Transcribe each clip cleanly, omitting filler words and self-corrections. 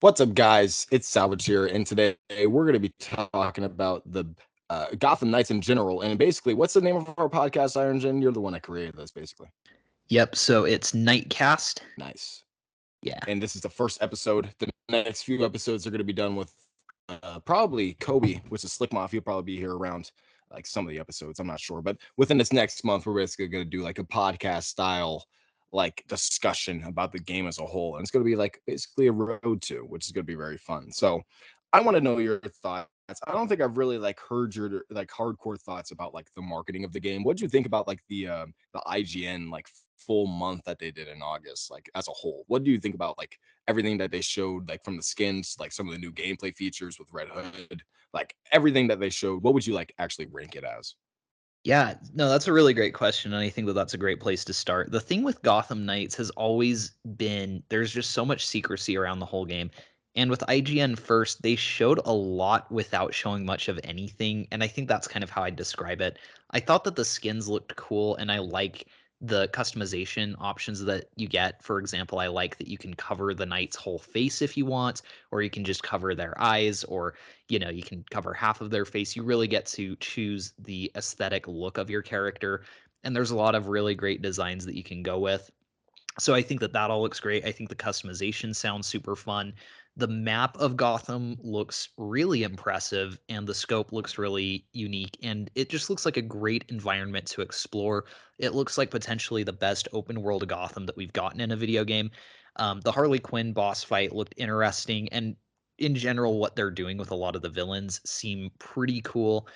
What's up, guys? It's Salvage here, and today we're going to be talking about the Gotham Knights in general. And basically, what's the name of our podcast, Iron Jin? You're the one that created this, basically. Yep, so it's KNIGHTCAST. Nice. Yeah. And this is the first episode. The next few episodes are going to be done with probably Kobe, which is Slick Mafia. He'll probably be here around like some of the episodes. I'm not sure, but within this next month, we're basically going to do like a podcast style like discussion about the game as a whole, and it's going to be like basically a road to, which is going to be very fun. So, I want to know your thoughts. I don't think I've really like heard your like hardcore thoughts about like the marketing of the game. What do you think about like the IGN like full month that they did in August, like as a whole? What do you think about like everything that they showed, like from the skins, like some of the new gameplay features with Red Hood, like everything that they showed? What would you like actually rank it as? Yeah, no, that's a really great question, and I think that that's a great place to start. The thing with Gotham Knights has always been there's just so much secrecy around the whole game. And with IGN first, they showed a lot without showing much of anything, and I think that's kind of how I'd describe it. I thought that the skins looked cool, and I like the customization options that you get. For example, I like that you can cover the knight's whole face if you want, or you can just cover their eyes, or you can cover half of their face. You really get to choose the aesthetic look of your character, and there's a lot of really great designs that you can go with. So I think that that all looks great. I think the customization sounds super fun. The map of Gotham looks really impressive, and the scope looks really unique, and it just looks like a great environment to explore. It looks like potentially the best open world Gotham that we've gotten in a video game. The Harley Quinn boss fight looked interesting, and in general, what they're doing with a lot of the villains seem pretty cool.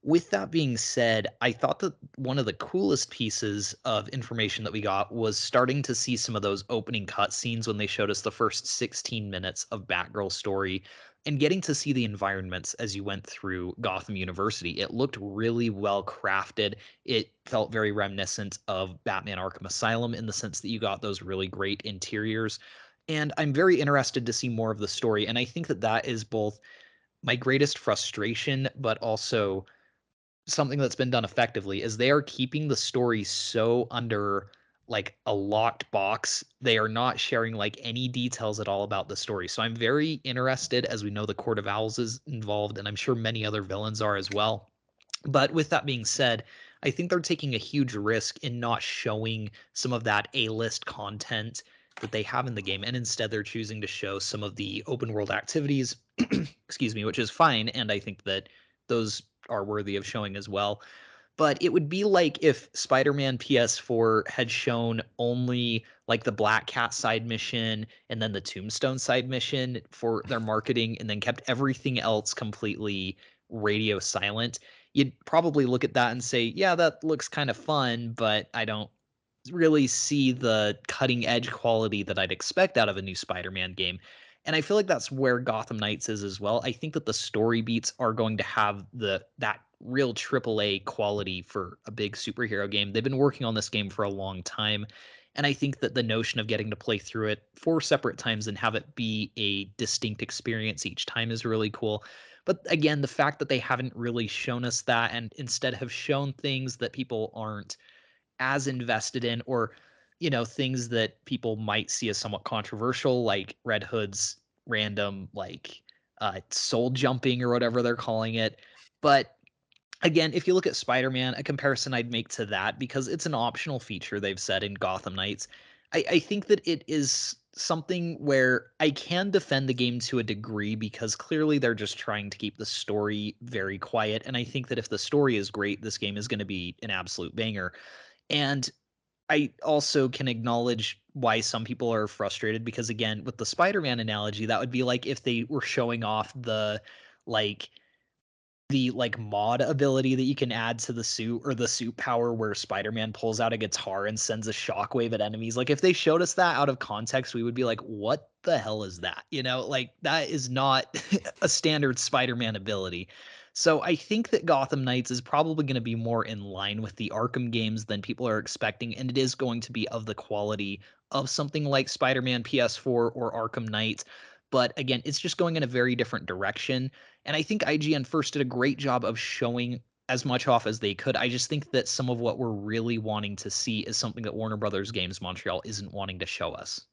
With that being said, I thought that one of the coolest pieces of information that we got was starting to see some of those opening cutscenes when they showed us the first 16 minutes of Batgirl's story and getting to see the environments as you went through Gotham University. It looked really well crafted. It felt very reminiscent of Batman Arkham Asylum in the sense that you got those really great interiors. And I'm very interested to see more of the story. And I think that that is both my greatest frustration, but also something that's been done effectively is they are keeping the story so under like a locked box. They are not sharing like any details at all about the story. So I'm very interested, as we know the Court of Owls is involved, and I'm sure many other villains are as well. But with that being said, I think they're taking a huge risk in not showing some of that A-list content that they have in the game, and instead they're choosing to show some of the open world activities, excuse me, which is fine, and I think that those are worthy of showing as well. But it would be like if Spider-Man PS4 had shown only like the Black Cat side mission and then the Tombstone side mission for their marketing and then kept everything else completely radio silent. You'd probably look at that and say, yeah, that looks kind of fun, but I don't really see the cutting edge quality that I'd expect out of a new Spider-Man game. And I feel like that's where Gotham Knights is as well. I think that the story beats are going to have that real AAA quality for a big superhero game. They've been working on this game for a long time. And I think that the notion of getting to play through it 4 separate times and have it be a distinct experience each time is really cool. But again, the fact that they haven't really shown us that and instead have shown things that people aren't as invested in, or things that people might see as somewhat controversial, like Red Hood's random like soul jumping or whatever they're calling it. But again, if you look at Spider-Man, a comparison I'd make to that, because it's an optional feature they've said in Gotham Knights, I think that it is something where I can defend the game to a degree because clearly they're just trying to keep the story very quiet. And I think that if the story is great, this game is going to be an absolute banger. And I also can acknowledge why some people are frustrated because, again, with the Spider-Man analogy, that would be like if they were showing off like the mod ability that you can add to the suit, or the suit power where Spider-Man pulls out a guitar and sends a shockwave at enemies. Like if they showed us that out of context, we would be like, what the hell is that? Like that is not a standard Spider-Man ability. So I think that Gotham Knights is probably going to be more in line with the Arkham games than people are expecting, and it is going to be of the quality of something like Spider-Man PS4 or Arkham Knight. But again, it's just going in a very different direction. And I think IGN first did a great job of showing as much off as they could. I just think that some of what we're really wanting to see is something that Warner Brothers Games Montreal isn't wanting to show us.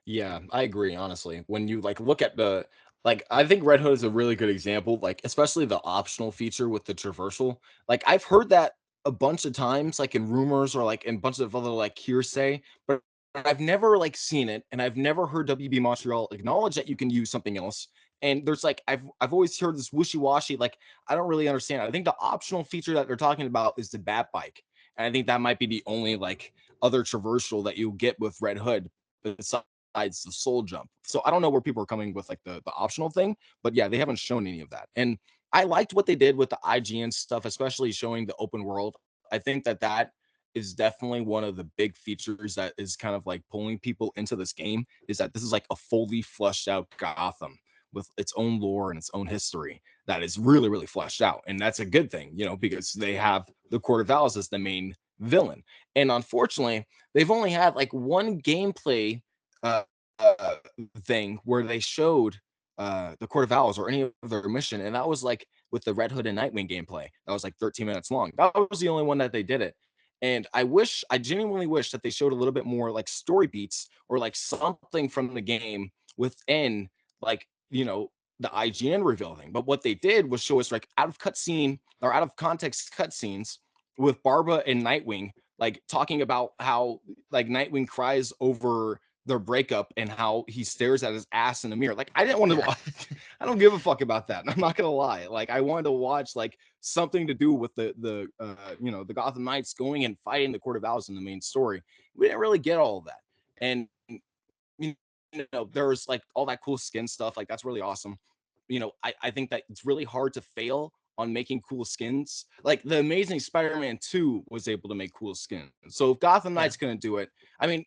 Yeah, I agree, honestly. When you like look at the like I think Red Hood is a really good example, like especially the optional feature with the traversal. Like I've heard that a bunch of times, like in rumors or like in a bunch of other like hearsay, but I've never like seen it and I've never heard WB Montreal acknowledge that you can use something else. And there's like I've always heard this wishy-washy, like I don't really understand. I think the optional feature that they're talking about is the bat bike. And I think that might be the only like other traversal that you get with Red Hood besides the soul jump. So I don't know where people are coming with like the optional thing, but yeah, they haven't shown any of that. And I liked what they did with the IGN stuff, especially showing the open world. I think that that is definitely one of the big features that is kind of like pulling people into this game is that this is like a fully fleshed out Gotham with its own lore and its own history that is really really fleshed out, and that's a good thing, you know, because they have the Court of Owls as the main villain. And unfortunately they've only had like one gameplay uh, uh, thing where they showed the Court of Owls or any of their mission, and that was like with the Red Hood and Nightwing gameplay. That was like 13 minutes long. That was the only one that they did it. And I genuinely wish that they showed a little bit more like story beats or like something from the game within like, you know, the IGN reveal thing. But what they did was show us like out of cutscene or out of context cutscenes with Barba and Nightwing, like talking about how like Nightwing cries over their breakup and how he stares at his ass in the mirror. Like I didn't want to Yeah. watch, I don't give a fuck about that. I'm not gonna lie. Like I wanted to watch like something to do with the you know, the Gotham Knights going and fighting the Court of Owls in the main story. We didn't really get all of that. And you know, there's like all that cool skin stuff. Like that's really awesome. You know, I think that it's really hard to fail on making cool skins. Like the Amazing Spider-Man 2 was able to make cool skins. So if Gotham Yeah. Knights couldn't do it, I mean,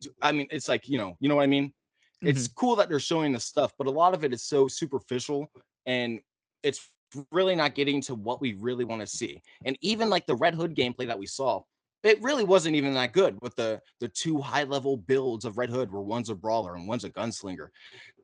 it's like, you know what I mean? It's Hmm. cool that they're showing the stuff, but a lot of it is so superficial and it's really not getting to what we really want to see. And even like the Red Hood gameplay that we saw, it really wasn't even that good with the two high level builds of Red Hood where one's a brawler and one's a gunslinger.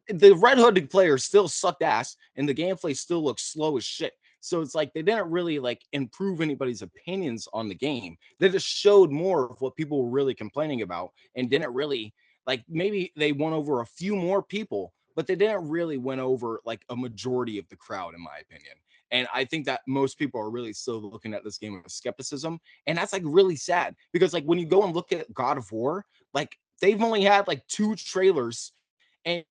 The Red Hooded players still sucked ass and the gameplay still looks slow as shit. So it's like they didn't really like improve anybody's opinions on the game. They just showed more of what people were really complaining about and didn't really like, maybe they won over a few more people, but they didn't really win over like a majority of the crowd, in my opinion. And I think that most people are really still looking at this game with skepticism. And that's like really sad because like when you go and look at God of War, like they've only had like two trailers and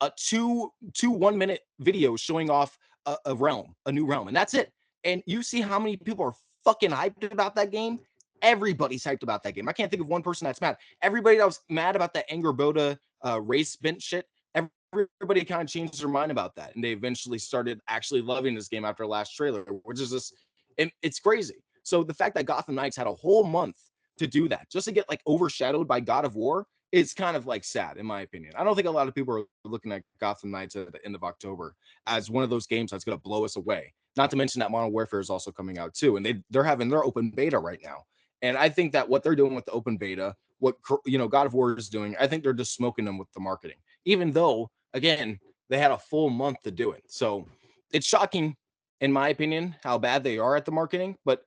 a two 1 minute videos showing off a realm, a new realm, and that's it. And you see how many people are fucking hyped about that game. Everybody's hyped about that game. I can't think of one person that's mad. Everybody that was mad about that Angerboda race bench shit, everybody kind of changed their mind about that, and they eventually started actually loving this game after last trailer, which is just it's crazy. So the fact that Gotham Knights had a whole month to do that just to get like overshadowed by God of War, it's kind of like sad in my opinion. I don't think a lot of people are looking at Gotham Knights at the end of October as one of those games that's going to blow us away. Not to mention that Modern Warfare is also coming out too, and they're having their open beta right now. And I think that what they're doing with the open beta, what you know God of War is doing, I think they're just smoking them with the marketing. Even though again they had a full month to do it, so it's shocking in my opinion how bad they are at the marketing. But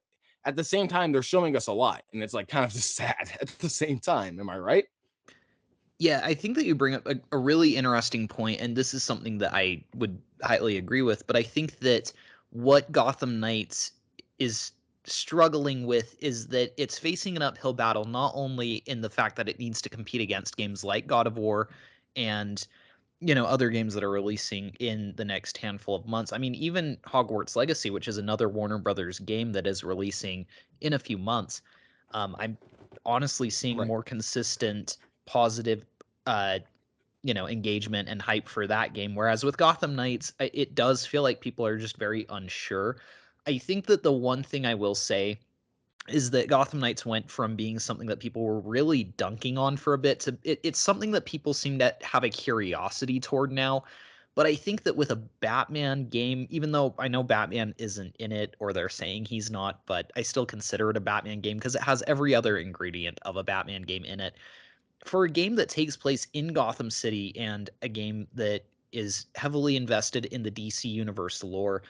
at the same time, they're showing us a lot, and it's like kind of just sad at the same time. Am I right? Yeah, I think that you bring up a really interesting point, and this is something that I would highly agree with. But I think that what Gotham Knights is struggling with is that it's facing an uphill battle, not only in the fact that it needs to compete against games like God of War and other games that are releasing in the next handful of months. I mean, even Hogwarts Legacy, which is another Warner Brothers game that is releasing in a few months. I'm honestly seeing Right. more consistent positive uh engagement and hype for that game, whereas with Gotham Knights it does feel like people are just very unsure. I think that the one thing I will say is that Gotham Knights went from being something that people were really dunking on for a bit to it's something that people seem to have a curiosity toward now. But I think that with a Batman game, even though I know Batman isn't in it, or they're saying he's not, but I still consider it a Batman game because it has every other ingredient of a Batman game in it. For a game that takes place in Gotham City and a game that is heavily invested in the DC Universe lore,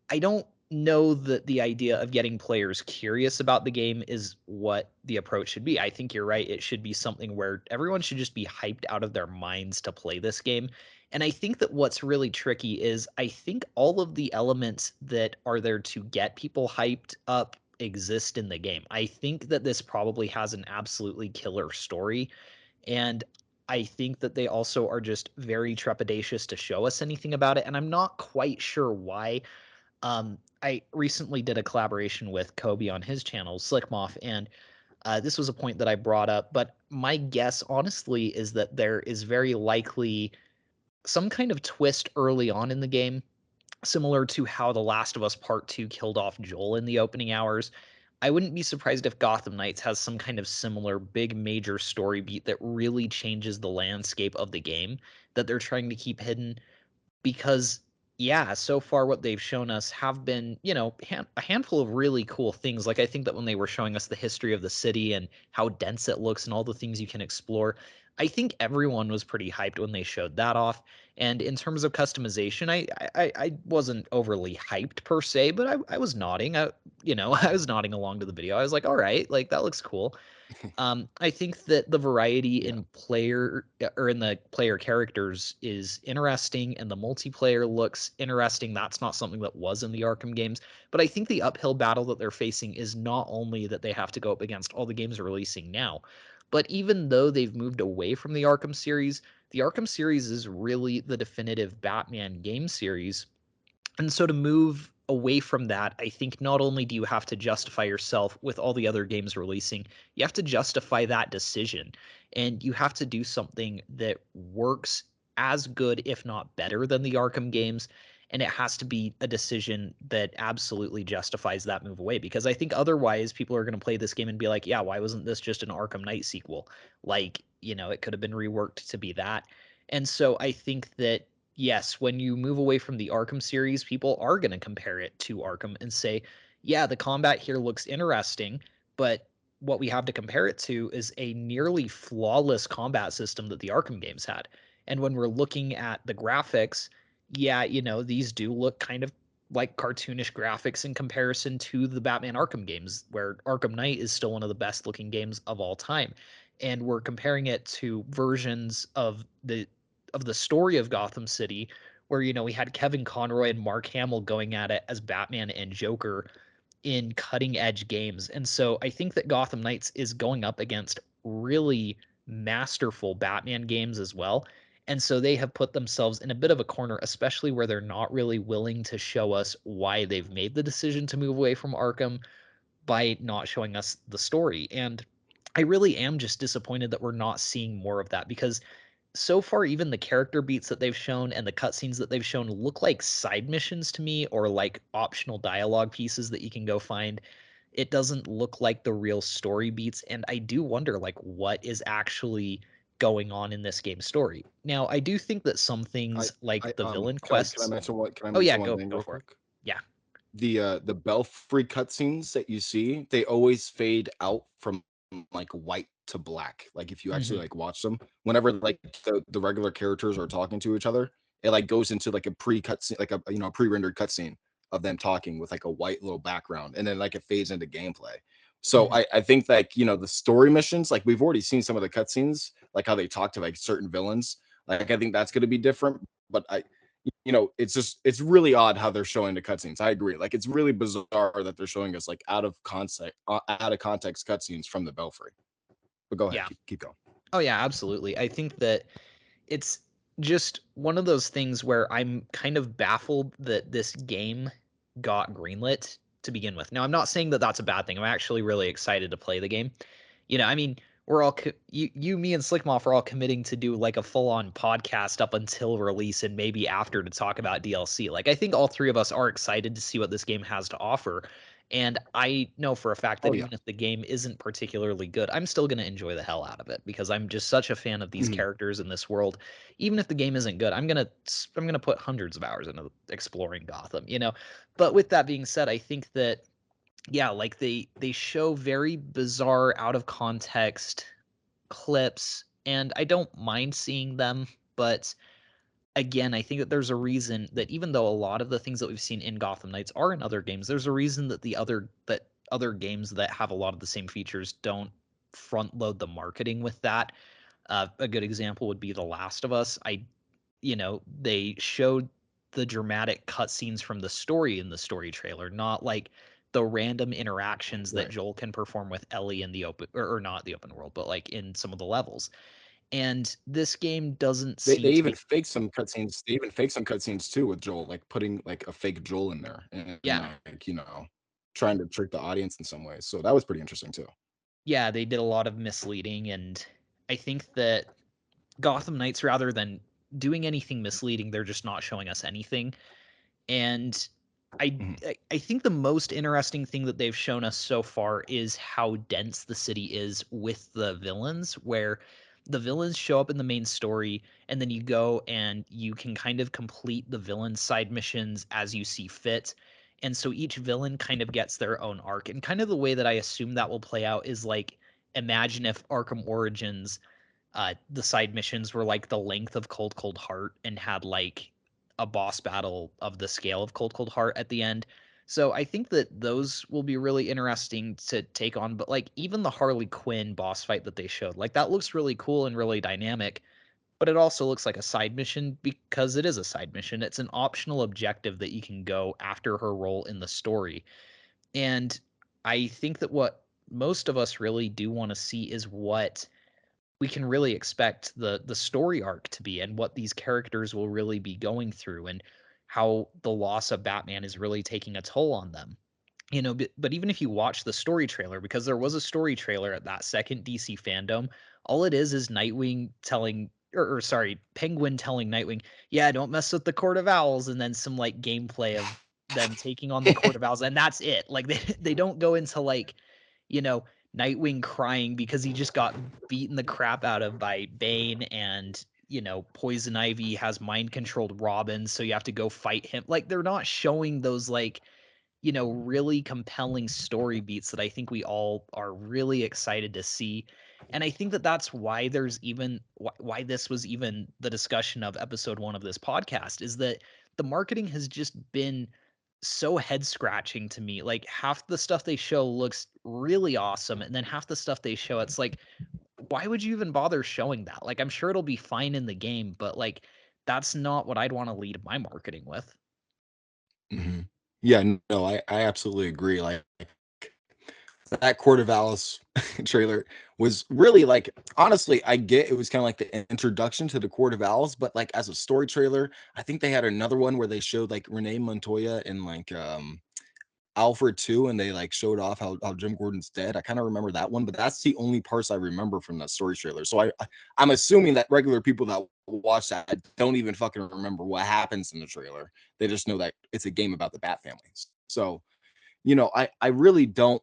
I don't know that the idea of getting players curious about the game is what the approach should be. I think you're right. It should be something where everyone should just be hyped out of their minds to play this game. And I think that what's really tricky is I think all of the elements that are there to get people hyped up exist in the game. I think that this probably has an absolutely killer story. And I think that they also are just very trepidatious to show us anything about it. And I'm not quite sure why. I recently did a collaboration with Kobe on his channel, Slickmoff, and this was a point that I brought up. But my guess, honestly, is that there is very likely some kind of twist early on in the game, similar to how The Last of Us Part 2 killed off Joel in the opening hours. I wouldn't be surprised if Gotham Knights has some kind of similar big major story beat that really changes the landscape of the game that they're trying to keep hidden, because yeah, so far what they've shown us have been, a handful of really cool things. Like I think that when they were showing us the history of the city and how dense it looks and all the things you can explore, I think everyone was pretty hyped when they showed that off. And in terms of customization, I wasn't overly hyped per se, but I was nodding. I was nodding along to the video. I was like, all right, like that looks cool. I think that the variety Yeah. in the player characters is interesting, and the multiplayer looks interesting. That's not something that was in the Arkham games, but I think the uphill battle that they're facing is not only that they have to go up against all the games releasing now, but even though they've moved away from the Arkham series is really the definitive Batman game series. And so to move away from that, I think not only do you have to justify yourself with all the other games releasing, you have to justify that decision. And you have to do something that works as good, if not better, than the Arkham games. And it has to be a decision that absolutely justifies that move away. Because I think otherwise, people are going to play this game and be like, yeah, why wasn't this just an Arkham Knight sequel? Like, it could have been reworked to be that. And so I think that yes, when you move away from the Arkham series, people are going to compare it to Arkham and say, yeah, the combat here looks interesting, but what we have to compare it to is a nearly flawless combat system that the Arkham games had. And when we're looking at the graphics, yeah, these do look kind of like cartoonish graphics in comparison to the Batman Arkham games, where Arkham Knight is still one of the best looking games of all time. And we're comparing it to versions of the story of Gotham City, where we had Kevin Conroy and Mark Hamill going at it as Batman and Joker in cutting edge games. And so I think that Gotham Knights is going up against really masterful Batman games as well. And so they have put themselves in a bit of a corner, especially where they're not really willing to show us why they've made the decision to move away from Arkham by not showing us the story. And I really am just disappointed that we're not seeing more of that, because so far, even the character beats that they've shown and the cutscenes that they've shown look like side missions to me, or like optional dialogue pieces that you can go find. It doesn't look like the real story beats, and I do wonder like what is actually going on in this game's story. Now, I do think that some I things like I the villain can I quests. mention what can I Oh yeah, mention one thing go real for it. quick? Yeah. The Belfry cutscenes that you see, they always fade out from like white to black. Like if you actually Hmm. like watch them, whenever like the regular characters are talking to each other, it like goes into like a pre-cutscene, like a pre-rendered cutscene of them talking with like a white little background, and then like it fades into gameplay. So Hmm. I think like the story missions, like we've already seen some of the cutscenes, like how they talk to like certain villains. Like I think that's going to be different, but it's really odd how they're showing the cutscenes. I agree. Like it's really bizarre that they're showing us like out of context cutscenes from the Belfry. But go ahead, Yeah. keep going. Oh yeah, absolutely. I think that it's just one of those things where I'm kind of baffled that this game got greenlit to begin with. Now, I'm not saying that that's a bad thing. I'm actually really excited to play the game. I mean, we're all me, and Slickmoff are all committing to do like a full-on podcast up until release and maybe after to talk about DLC. Like, I think all three of us are excited to see what this game has to offer. And I know for a fact Oh that yeah. even if the game isn't particularly good, I'm still going to enjoy the hell out of it because I'm just such a fan of these Mhm. characters in this world. Even if the game isn't good, I'm going to put hundreds of hours into exploring Gotham. But with that being said, I think that yeah, like they show very bizarre out of context clips, and I don't mind seeing them, but again, I think that there's a reason that even though a lot of the things that we've seen in Gotham Knights are in other games, there's a reason that other games that have a lot of the same features don't front load the marketing with that. A good example would be The Last of Us. They showed the dramatic cutscenes from the story in the story trailer, not like the random interactions that Right. Joel can perform with Ellie in the open, or not the open world, but like in some of the levels. And this game doesn't They seem to even be. fake some cutscenes. They even fake some cutscenes too with Joel, like putting like a fake Joel in there and Yeah, like, trying to trick the audience in some ways. So that was pretty interesting too. yeah, they did a lot of misleading, and I think that Gotham Knights, rather than doing anything misleading, they're just not showing us anything. And I, Mhm. I think the most interesting thing that they've shown us so far is how dense the city is with the villains, where the villains show up in the main story, and then you go and you can kind of complete the villain side missions as you see fit. And so each villain kind of gets their own arc. And kind of the way that I assume that will play out is like, imagine if Arkham Origins, the side missions were like the length of Cold Cold Heart and had like a boss battle of the scale of Cold Cold Heart at the end. So I think that those will be really interesting to take on. But like even the Harley Quinn boss fight that they showed, like that looks really cool and really dynamic. But it also looks like a side mission because it is a side mission. It's an optional objective that you can go after her role in the story. And I think that what most of us really do want to see is what we can really expect the story arc to be, and what these characters will really be going through, and how the loss of Batman is really taking a toll on them. But even if you watch the story trailer, because there was a story trailer at that second DC fandom, all it is Nightwing telling, or sorry, Penguin telling Nightwing, yeah, don't mess with the Court of Owls, and then some like gameplay of them taking on the Court of Owls, and that's it. Like they don't go into like, you know, Nightwing crying because he just got beaten the crap out of by Bane, and Poison Ivy has mind controlled Robin, so you have to go fight him. Like they're not showing those like, really compelling story beats that I think we all are really excited to see. And I think that that's why there's even why this was even the discussion of episode 1 of this podcast, is that the marketing has just been so head scratching to me. Like half the stuff they show looks really awesome, and then half the stuff they show, it's like, why would you even bother showing that? Like I'm sure it'll be fine in the game, but like that's not what I'd want to lead my marketing with. Mhm. Yeah, no, I absolutely agree. Like that Court of Alice trailer was really like, honestly, I get it was kind of like the introduction to the Court of Owls, but like as a story trailer, I think they had another one where they showed like Renee Montoya and like Alfred too, and they like showed off how Jim Gordon's dead. I kind of remember that one, but that's the only parts I remember from that story trailer. So I'm assuming that regular people that watch that don't even fucking remember what happens in the trailer. They just know that it's a game about the Bat family. So I really don't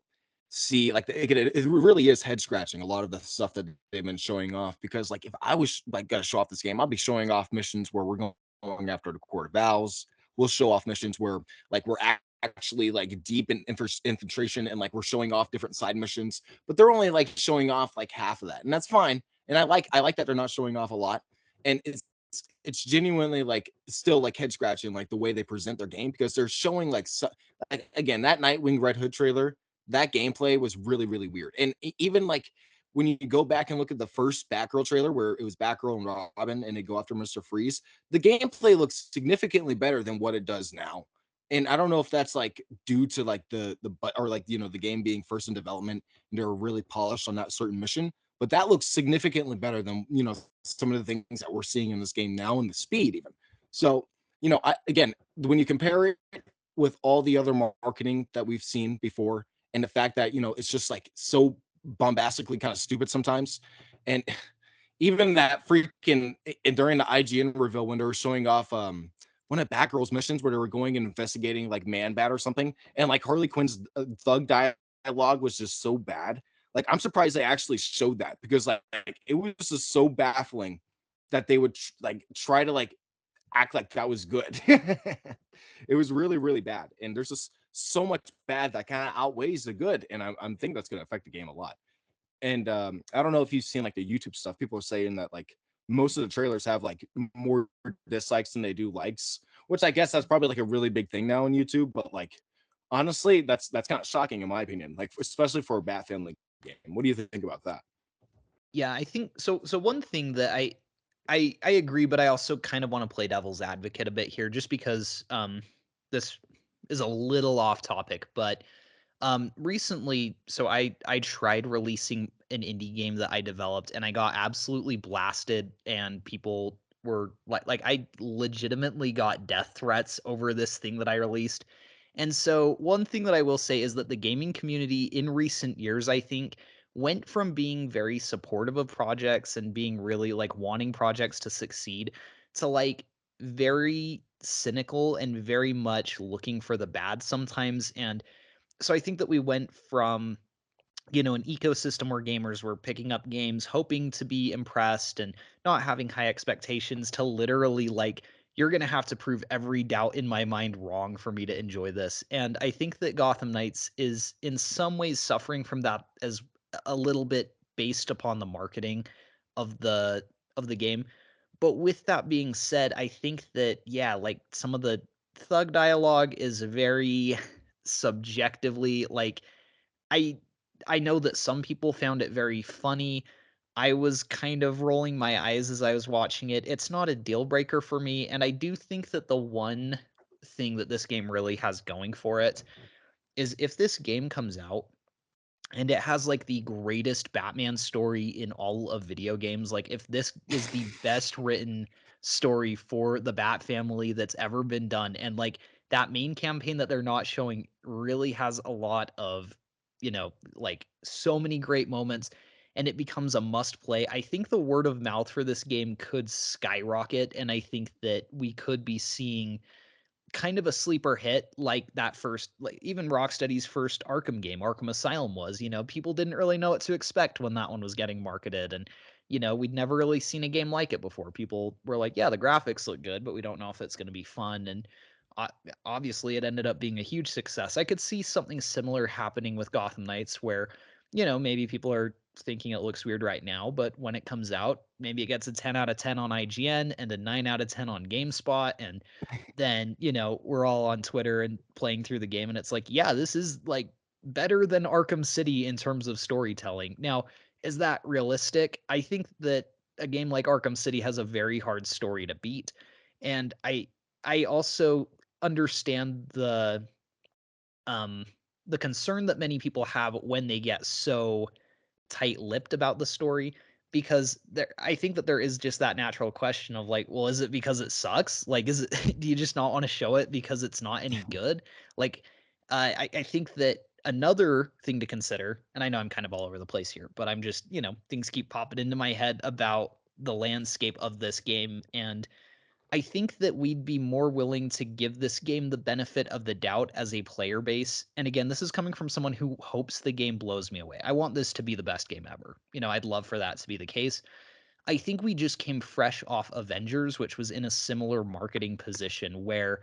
see like it really is head scratching a lot of the stuff that they've been showing off, because like if I was like gonna show off this game, I'll be showing off missions where we're going after the Court of Owls. We'll show off missions where like we're actually like deep in infiltration, and like we're showing off different side missions, but they're only like showing off like half of that, and that's fine. And I like that they're not showing off a lot, and it's genuinely like still like head scratching like the way they present their game, because they're showing like again that Nightwing Red Hood trailer, that gameplay was really really weird. And even like when you go back and look at the first Batgirl trailer where it was Batgirl and Robin and they go after Mr. Freeze, the gameplay looks significantly better than what it does now. And I don't know if that's like due to like or like the game being first in development and they're really polished on that certain mission, but that looks significantly better than some of the things that we're seeing in this game now, and the speed even. So again, when you compare it with all the other marketing that we've seen before, and the fact that it's just like so bombastically kind of stupid sometimes, and even that freaking during the IGN reveal when they were showing off one of Batgirl's missions where they were going and investigating like Man Bat or something, and like Harley Quinn's thug dialogue was just so bad. Like I'm surprised they actually showed that, because like it was just so baffling that they would like try to like act like that was good. It was really, really bad. And there's just so much bad that kind of outweighs the good. And I'm thinking that's going to affect the game a lot. And I don't know if you've seen like the YouTube stuff. People are saying that like most of the trailers have like more dislikes than they do likes, which I guess that's probably like a really big thing now on YouTube. But like honestly, that's kind of shocking in my opinion, like especially for a Bat Family game. What do you think about that? Yeah, I think so. So one thing that I agree, but I also kind of want to play devil's advocate a bit here, just because this is a little off topic. But recently, so I tried releasing an indie game that I developed, and I got absolutely blasted, and people were like I legitimately got death threats over this thing that I released. And so one thing that I will say is that the gaming community in recent years, I think, went from being very supportive of projects and being really like wanting projects to succeed to like very cynical and very much looking for the bad sometimes. And so I think that we went from, an ecosystem where gamers were picking up games hoping to be impressed and not having high expectations to literally like you're going to have to prove every doubt in my mind wrong for me to enjoy this. And I think that Gotham Knights is in some ways suffering from that as a little bit based upon the marketing of the game. But with that being said, I think that yeah, like some of the thug dialogue is very subjectively like I I know that some people found it very funny. I was kind of rolling my eyes as I was watching it. It's not a deal breaker for me, and I do think that the one thing that this game really has going for it is if this game comes out and it has like the greatest Batman story in all of video games. Like if this is the best written story for the Bat family that's ever been done, and like that main campaign that they're not showing really has a lot of, like so many great moments, and it becomes a must play. I think the word of mouth for this game could skyrocket, and I think that we could be seeing kind of a sleeper hit like that first, like even Rocksteady's first Arkham game, Arkham Asylum was. People didn't really know what to expect when that one was getting marketed, and we'd never really seen a game like it before. People were like, yeah, the graphics look good, but we don't know if it's going to be fun. And uh, obviously it ended up being a huge success. I could see something similar happening with Gotham Knights where, maybe people are thinking it looks weird right now, but when it comes out, maybe it gets a 10 out of 10 on IGN and a 9 out of 10 on GameSpot, and then we're all on Twitter and playing through the game, and it's like, yeah, this is like better than Arkham City in terms of storytelling. Now, is that realistic? I think that a game like Arkham City has a very hard story to beat, and I also understand um the concern that many people have when they get so tight-lipped about the story, because I think that there is just that natural question of like, well, is it because it sucks? Like, is it do you just not want to show it because it's not any good? Like, I think that another thing to consider, and I know I'm kind of all over the place here, but I'm just, things keep popping into my head about the landscape of this game, and I think that we'd be more willing to give this game the benefit of the doubt as a player base. And again, this is coming from someone who hopes the game blows me away. I want this to be the best game ever. I'd love for that to be the case. I think we just came fresh off Avengers, which was in a similar marketing position where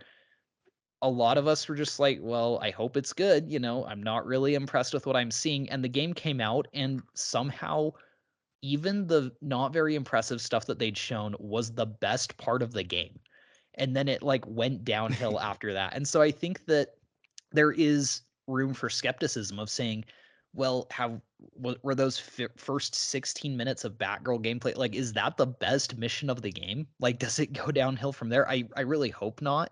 a lot of us were just like, well, I hope it's good. I'm not really impressed with what I'm seeing. And the game came out, and somehow even the not very impressive stuff that they'd shown was the best part of the game, and then it like went downhill after that. And so I think that there is room for skepticism of saying, well, were those first 16 minutes of Batgirl gameplay, like, is that the best mission of the game? Like, does it go downhill from there? I really hope not.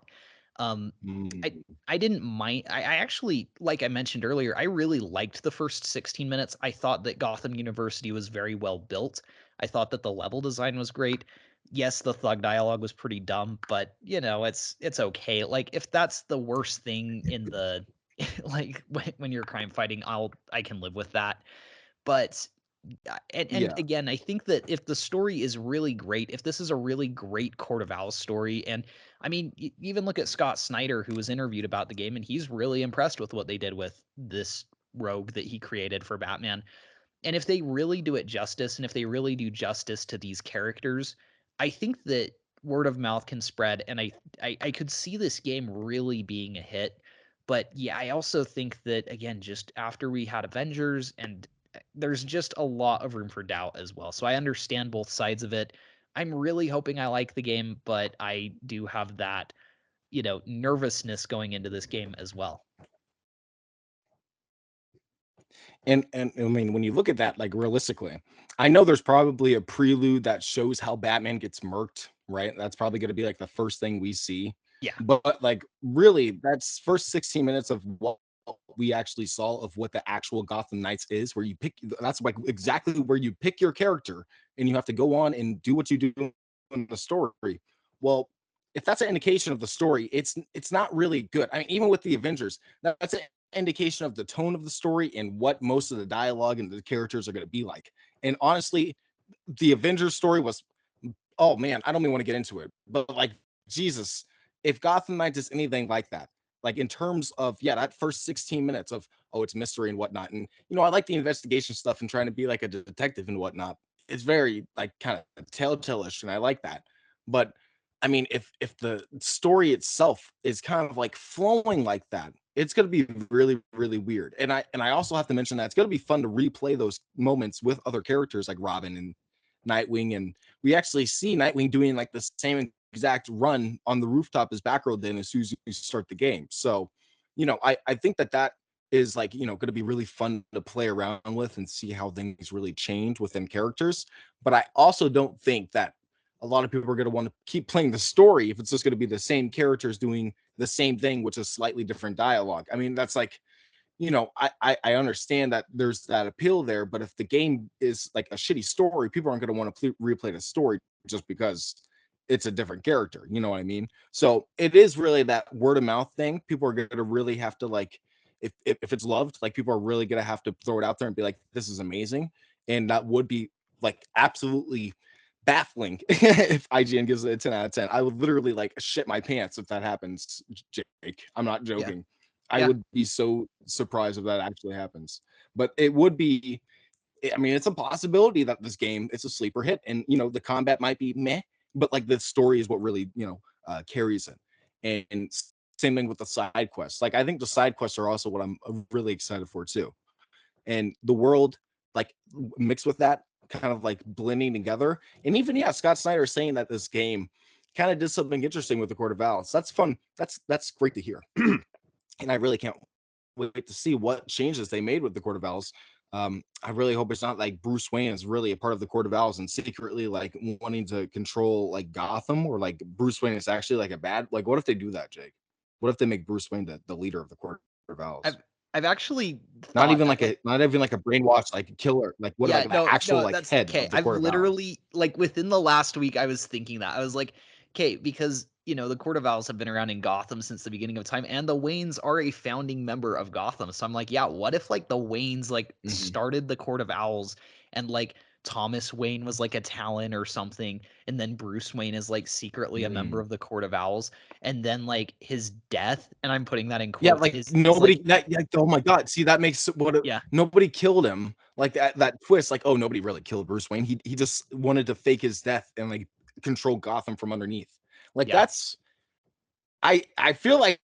um i Mm, I didn't mind. I actually, like I mentioned earlier, I really liked the first 16 minutes. I thought that Gotham University was very well built. I thought that the level design was great. Yes, the thug dialogue was pretty dumb, but it's okay. Like if that's the worst thing in the like when you're crime fighting, I can live with that. But and yeah. again, I think that if the story is really great, if this is a really great Court of Owls story, and I mean, even look at Scott Snyder, who was interviewed about the game, and he's really impressed with what they did with this rogue that he created for Batman. And if they really do it justice, and if they really do justice to these characters, I think that word of mouth can spread, and I could see this game really being a hit. But yeah, I also think that again, just after we had Avengers, and there's just a lot of room for doubt as well. So I understand both sides of it. I'm really hoping I like the game, but I do have that, nervousness going into this game as well. And I mean, when you look at that, like realistically, I know there's probably a prelude that shows how Batman gets murked, right? That's probably going to be like the first thing we see. Yeah. But like really, that's first 16 minutes of what we actually saw of what the actual Gotham Knights is, where you pick that's like exactly where you pick your character and you have to go on and do what you do in the story. Well, if that's an indication of the story, it's not really good. I mean, even with the Avengers, that's an indication of the tone of the story and what most of the dialogue and the characters are going to be like. And honestly, the Avengers story was, oh man, I don't even want to get into it, but like Jesus, if Gotham Knights is anything like that, like in terms of that first 16 minutes of it's mystery and whatnot, and I like the investigation stuff and trying to be like a detective and whatnot. It's very like kind of telltale-ish, and I like that. But I mean, if the story itself is kind of like flowing like that, it's going to be really, really weird. And I also have to mention that it's going to be fun to replay those moments with other characters like Robin and Nightwing, and we actually see Nightwing doing like the same exact run on the rooftop as Batgirl did as soon as you start the game. So, I think that is like, going to be really fun to play around with and see how things really change within characters. But I also don't think that a lot of people are going to want to keep playing the story if it's just going to be the same characters doing the same thing, which is slightly different dialogue. I mean, that's like, I understand that there's that appeal there, but if the game is like a shitty story, people aren't going to want to replay the story just because it's a different character. You know what I mean? So it is really that word of mouth thing. People are going to really have to like, if it's loved, like people are really going to have to throw it out there and be like, this is amazing, and that would be like absolutely baffling if IGN gives it a 10 out of 10. I would literally like shit my pants if that happens, Jake. I'm not Yeah. joking. I Yeah. would be so surprised if that actually happens. But it would be, I mean, it's a possibility that this game it's a sleeper hit, and the combat might be meh, but like the story is what really carries it. And same thing with the side quests. Like I think the side quests are also what I'm really excited for too. And the world, like mixed with that, kind of like blending together. And even Scott Snyder is saying that this game kind of did something interesting with the Court of Owls. That's fun. That's great to hear. And I really can't wait to see what changes they made with the Court of Owls. I really hope it's not like Bruce Wayne is really a part of the Court of Owls and secretly like wanting to control like Gotham, or like Bruce Wayne is actually like a bad, like what if they do that, Jake? What if they make Bruce Wayne the leader of the Court of I've Owls? I've actually Not thought even that, like like, a brainwashed like killer, like what yeah, like the no, actual no, like that's head okay. of the I've Court of Owls. literally, like, within the last week, I was thinking that. I was like, okay, because, the Court of Owls have been around in Gotham since the beginning of time, and the Waynes are a founding member of Gotham. So I'm like, yeah, what if like the Waynes like Mhm. started the Court of Owls, and like Thomas Wayne was like a Talon or something, and then Bruce Wayne is like secretly a member Mm. of the Court of Owls, and then like his death, and I'm putting that in Yeah, quotes, like is like, nobody that like, oh my god, see that makes yeah, nobody killed him. Like that twist, like, oh, nobody really killed Bruce Wayne. He just wanted to fake his death and like control Gotham from underneath. Like yeah, that's I feel like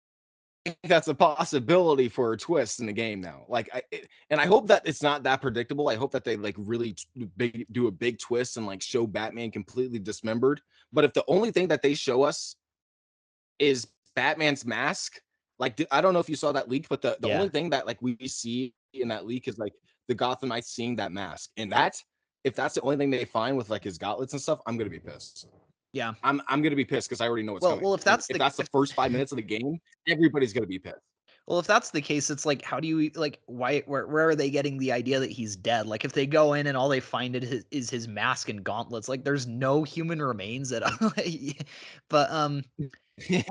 that's a possibility for a twist in the game now. Like and I hope that it's not that predictable. I hope that they like really do a big twist and like show Batman completely dismembered. But if the only thing that they show us is Batman's mask. Like I don't know if you saw that leak, but the yeah, only thing that like we see in that leak is like the Gotham Knights seeing that mask, and that if that's the only thing they find with like his gauntlets and stuff, I'm gonna be pissed. yeah. I'm gonna be pissed because I already know what's Well, coming, if and that's if the that's the first 5 minutes of the game, everybody's gonna be pissed. Well, if that's the case, it's like, how do you like, why, where are they getting the idea that he's dead? Like, if they go in and all they find is his mask and gauntlets, like, there's no human remains at all. But y-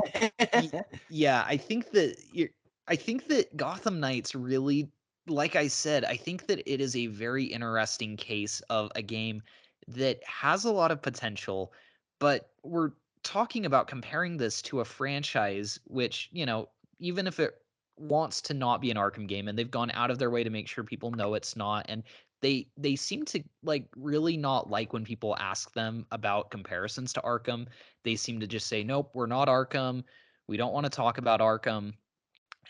yeah, I think that Gotham Knights really, like I said, I think that it is a very interesting case of a game that has a lot of potential, but we're talking about comparing this to a franchise which, even if it wants to not be an Arkham game, and they've gone out of their way to make sure people know it's not, and they seem to like really not like when people ask them about comparisons to Arkham. They seem to just say, "Nope, we're not Arkham. We don't want to talk about Arkham."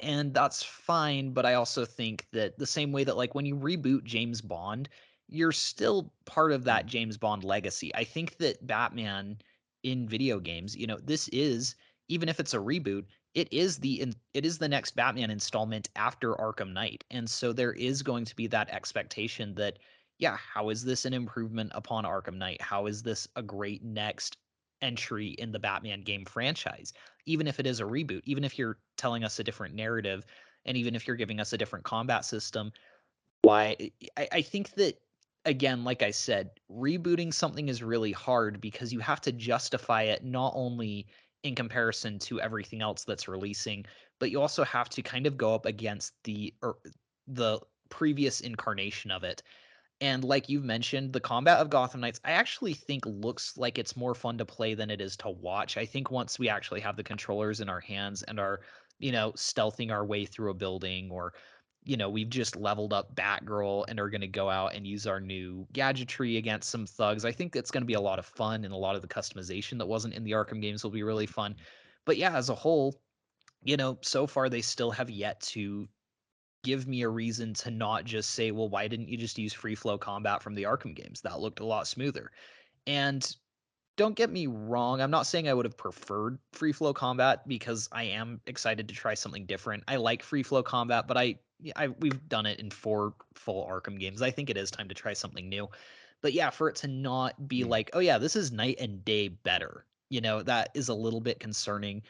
And that's fine, but I also think that the same way that like when you reboot James Bond, you're still part of that James Bond legacy. I think that Batman in video games, this is, even if it's a reboot, it is the next Batman installment after Arkham Knight. And so there is going to be that expectation that, yeah, how is this an improvement upon Arkham Knight? How is this a great next entry in the Batman game franchise? Even if it is a reboot, even if you're telling us a different narrative, and even if you're giving us a different combat system, why I think that, again, like I said, rebooting something is really hard because you have to justify it not only in comparison to everything else that's releasing, but you also have to kind of go up against the previous incarnation of it. And like you've mentioned, the combat of Gotham Knights, I actually think looks like it's more fun to play than it is to watch. I think once we actually have the controllers in our hands and are, stealthing our way through a building, or, we've just leveled up Batgirl and are going to go out and use our new gadgetry against some thugs, I think it's going to be a lot of fun, and a lot of the customization that wasn't in the Arkham games will be really fun. But yeah, as a whole, so far they still have yet to give me a reason to not just say, well, why didn't you just use free flow combat from the Arkham games? That looked a lot smoother. And don't get me wrong, I'm not saying I would have preferred free flow combat, because I am excited to try something different. I like free flow combat, but we've done it in 4 full Arkham games. I think it is time to try something new. But yeah, for it to not be like, oh yeah, this is night and day better, that is a little bit concerning.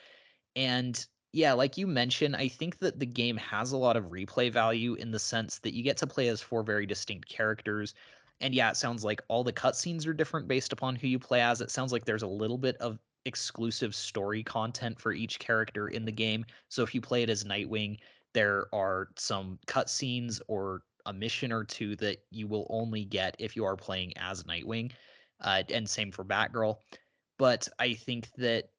And yeah, like you mentioned, I think that the game has a lot of replay value in the sense that you get to play as 4 very distinct characters. And yeah, it sounds like all the cutscenes are different based upon who you play as. It sounds like there's a little bit of exclusive story content for each character in the game. So if you play it as Nightwing, there are some cutscenes or a mission or two that you will only get if you are playing as Nightwing. And same for Batgirl. But I think that,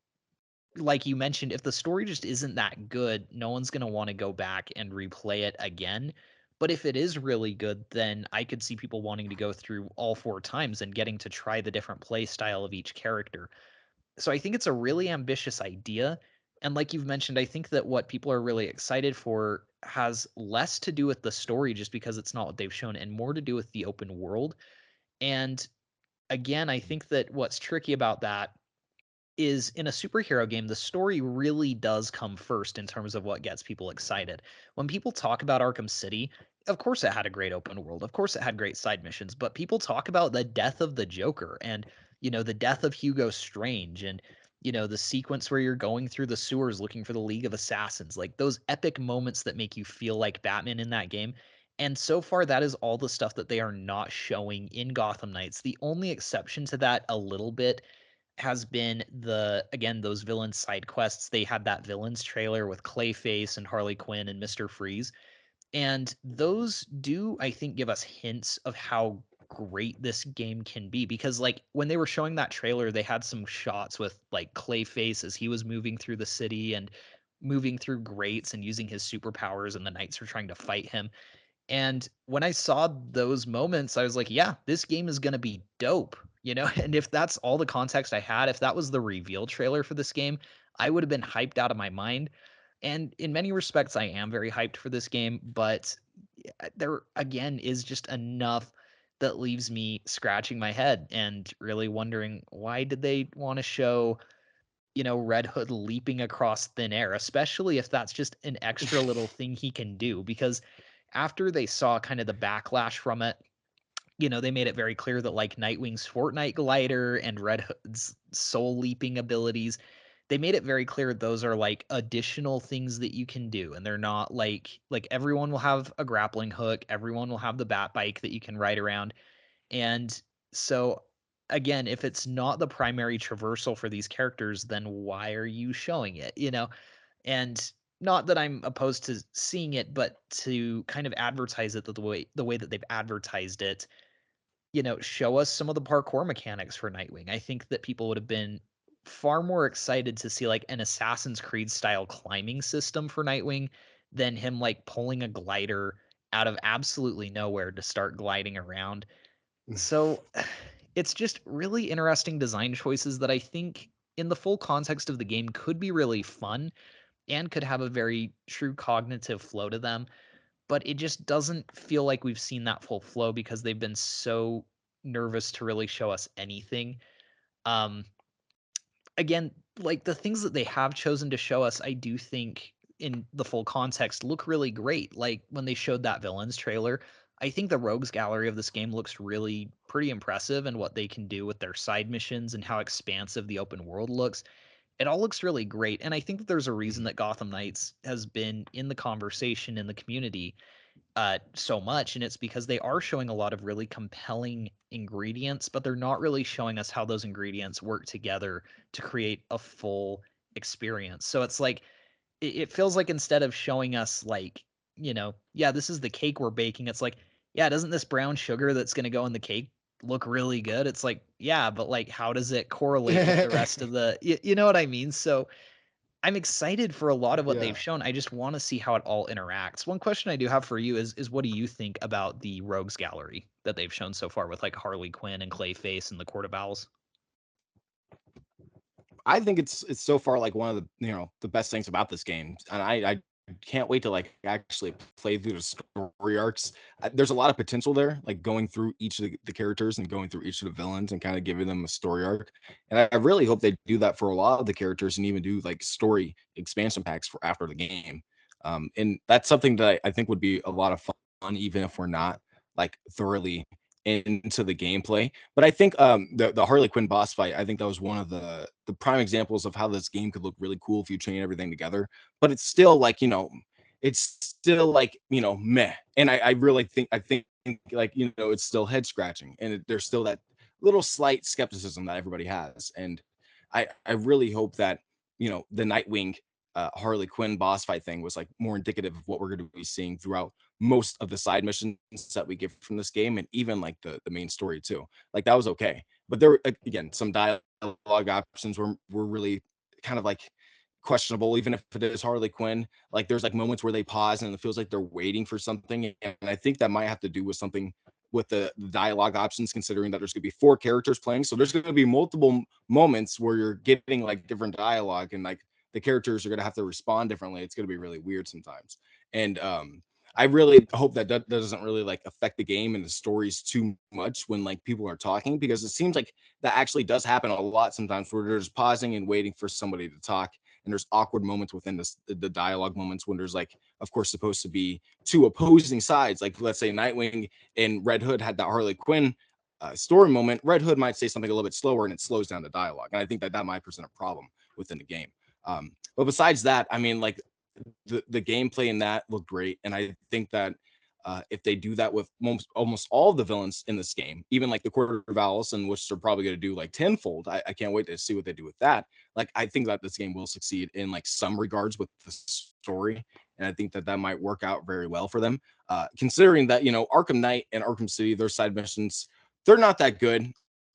like you mentioned, if the story just isn't that good, no one's going to want to go back and replay it again. But if it is really good, then I could see people wanting to go through all 4 times and getting to try the different play style of each character. So I think it's a really ambitious idea. And like you've mentioned, I think that what people are really excited for has less to do with the story, just because it's not what they've shown, and more to do with the open world. And again, I think that what's tricky about that is, in a superhero game, the story really does come first in terms of what gets people excited. When people talk about Arkham City, of course it had a great open world. Of course it had great side missions, but people talk about the death of the Joker, and, the death of Hugo Strange, and, the sequence where you're going through the sewers looking for the League of Assassins, like those epic moments that make you feel like Batman in that game. And so far, that is all the stuff that they are not showing in Gotham Knights. The only exception to that, a little bit, has been again, those villain side quests. They had that villains trailer with Clayface and Harley Quinn and Mr. Freeze. And those do, I think, give us hints of how great this game can be, because like when they were showing that trailer, they had some shots with like Clayface as he was moving through the city and moving through grates and using his superpowers, and the knights were trying to fight him. And when I saw those moments, I was like, yeah, this game is going to be dope, And if that's all the context I had, if that was the reveal trailer for this game, I would have been hyped out of my mind. And in many respects, I am very hyped for this game, but there again is just enough that leaves me scratching my head and really wondering, why did they want to show, Red Hood leaping across thin air, especially if that's just an extra little thing he can do. Because after they saw kind of the backlash from it, they made it very clear that like Nightwing's Fortnite glider and Red Hood's soul leaping abilities, they made it very clear those are like additional things that you can do, and they're not like everyone will have a grappling hook, everyone will have the bat bike that you can ride around. And so again, if it's not the primary traversal for these characters, then why are you showing it, And not that I'm opposed to seeing it, but to kind of advertise it the way that they've advertised it, show us some of the parkour mechanics for Nightwing. I think that people would have been far more excited to see like an Assassin's Creed style climbing system for Nightwing than him like pulling a glider out of absolutely nowhere to start gliding around. So it's just really interesting design choices that I think, in the full context of the game, could be really fun and could have a very true cognitive flow to them. but it just doesn't feel like we've seen that full flow because they've been so nervous to really show us anything. Um, Again, like the things that they have chosen to show us, I do think in the full context look really great. Like when they showed that villains trailer, I think the rogues gallery of this game looks really pretty impressive and what they can do with their side missions and how expansive the open world looks. It all looks really great. And I think that there's a reason that Gotham Knights has been in the conversation in the community so much, and it's because they are showing a lot of really compelling ingredients, but they're not really showing us how those ingredients work together to create a full experience. So it's like it feels like instead of showing us like, yeah, this is the cake we're baking, it's like, yeah, doesn't this brown sugar that's going to go in the cake look really good? It's like, yeah, but like how does it correlate with the rest of the you know what I mean? So I'm excited for a lot of what they've Yeah. shown. I just want to see how it all interacts. One question I do have for you is what do you think about the Rogues Gallery that they've shown so far with like Harley Quinn and Clayface and the Court of Owls? I think it's so far like one of the the best things about this game, and I can't wait to like actually play through the story arcs. There's a lot of potential there, like going through each of the characters and going through each of the villains and kind of giving them a story arc. And I really hope they do that for a lot of the characters and even do like story expansion packs for after the game. And that's something that I think would be a lot of fun, even if we're not like thoroughly into the gameplay. But I think the Harley Quinn boss fight, I think that was one of the prime examples of how this game could look really cool if you chain everything together. But it's still like, it's still like, meh. And I really think like, it's still head scratching and there's still that little slight skepticism that everybody has. And I really hope that, the Nightwing Harley Quinn boss fight thing was like more indicative of what we're going to be seeing throughout most of the side missions that we get from this game, and even like the main story too. Like that was okay, but there were again some dialogue options were really kind of like questionable, even if it is Harley Quinn. Like there's like moments where they pause and it feels like they're waiting for something, and I think that might have to do with something with the dialogue options, considering that there's going to be four characters playing, so there's going to be multiple moments where you're getting like different dialogue, and like the characters are going to have to respond differently. It's going to be really weird sometimes. And I really hope that doesn't really like affect the game and the stories too much when like people are talking, because it seems like that actually does happen a lot sometimes where they're just pausing and waiting for somebody to talk. And there's awkward moments within this, the dialogue moments when there's like, of course, supposed to be two opposing sides. Like let's say Nightwing and Red Hood had that Harley Quinn story moment. Red Hood might say something a little bit slower and it slows down the dialogue. And I think that might present a problem within the game. But besides that, I mean, like the gameplay in that looked great, and I think that if they do that with almost all of the villains in this game, even like the Quarter of Owls, and which they're probably going to do like tenfold, I can't wait to see what they do with that. Like I think that this game will succeed in like some regards with the story, and I think that might work out very well for them. Considering that Arkham Knight and Arkham City, their side missions, they're not that good.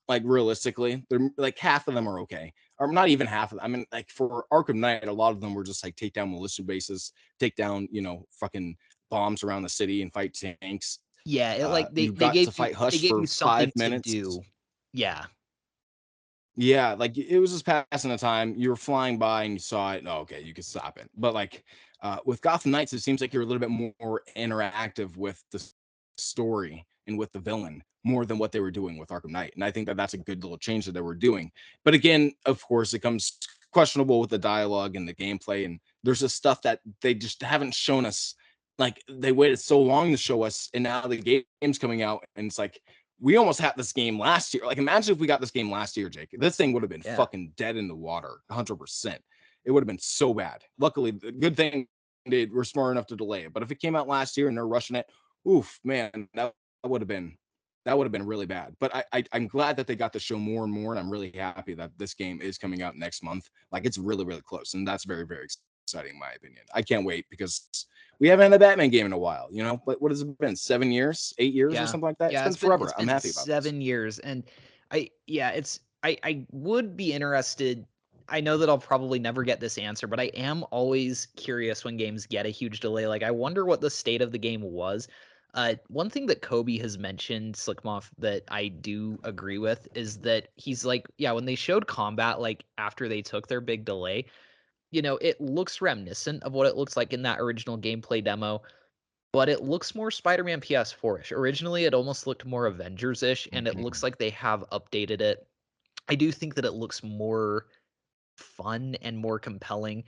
Like realistically, they're like half of them are okay, or not even half of them. I mean, like for Arkham Knight, a lot of them were just like take down militia bases, take down, fucking bombs around the city and fight tanks. Yeah, it like You they got gave to you fight they Hush gave for you something five to minutes. do. Yeah. Yeah, like it was just passing the time. You were flying by and you saw it. Oh, okay, you could stop it. But like with Gotham Knights, it seems like you're a little bit more interactive with the story and with the villain more than what they were doing with Arkham Knight. And I think that that's a good little change that they were doing. But again, of course, it comes questionable with the dialogue and the gameplay. And there's just stuff that they just haven't shown us. Like they waited so long to show us, and now the game's coming out, and it's like we almost had this game last year. Like, imagine if we got this game last year, Jake. This thing would have been Yeah. fucking dead in the water, 100%. It would have been so bad. Luckily, the good thing they were smart enough to delay it. But if it came out last year and they're rushing it, oof, man, that would have been really bad. But I'm glad that they got to show more and more, and I'm really happy that this game is coming out next month. Like, it's really, really close, and that's very, very exciting, in my opinion. I can't wait because we haven't had a Batman game in a while, But what has it been? 7 years, 8 years, or Yeah. something like that? It's Yeah, been it's forever. I'm been happy about this. 7 years, and I would be interested. I know that I'll probably never get this answer, but I am always curious when games get a huge delay. Like I wonder what the state of the game was. One thing that Kobe has mentioned, Slickmoff, that I do agree with is that he's like, yeah, when they showed combat, like after they took their big delay, it looks reminiscent of what it looks like in that original gameplay demo. but it looks more Spider-Man PS4-ish. Originally, it almost looked more Avengers-ish, and it looks Mhm. like they have updated it. I do think that it looks more fun and more compelling.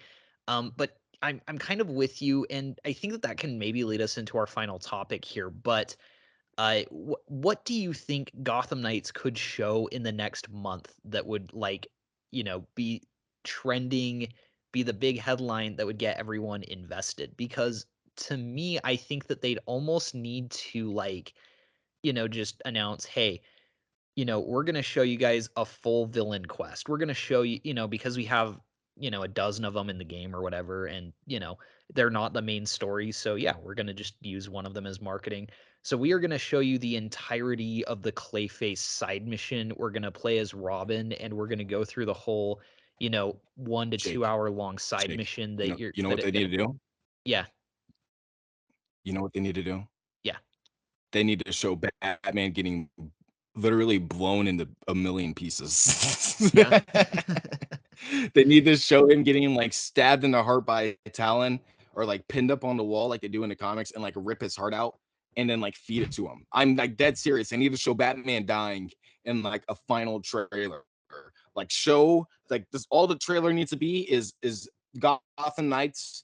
But I'm kind of with you, and I think that that can maybe lead us into our final topic here. But what do you think Gotham Knights could show in the next month that would be trending, be the big headline that would get everyone invested? Because to me, I think that they'd almost need to just announce, hey, we're going to show you guys a full villain quest. We're going to show you, because we have, a dozen of them in the game or whatever. And, they're not the main story. So, yeah, we're going to just use one of them as marketing. So, we are going to show you the entirety of the Clayface side mission. We're going to play as Robin and we're going to go through the whole, 1 to 2 hour long side Jake, mission you that know, you're, you know that what it, they that need it, to do? yeah, You know what they need to do? yeah, They need to show Batman getting literally blown into a million pieces. yeah, They need to show him getting like stabbed in the heart by a talon or like pinned up on the wall like they do in the comics and like rip his heart out and then like feed it to him. I'm like dead serious. I need to show Batman dying in like a final trailer. Like show like this all the trailer needs to be is Gotham Knights,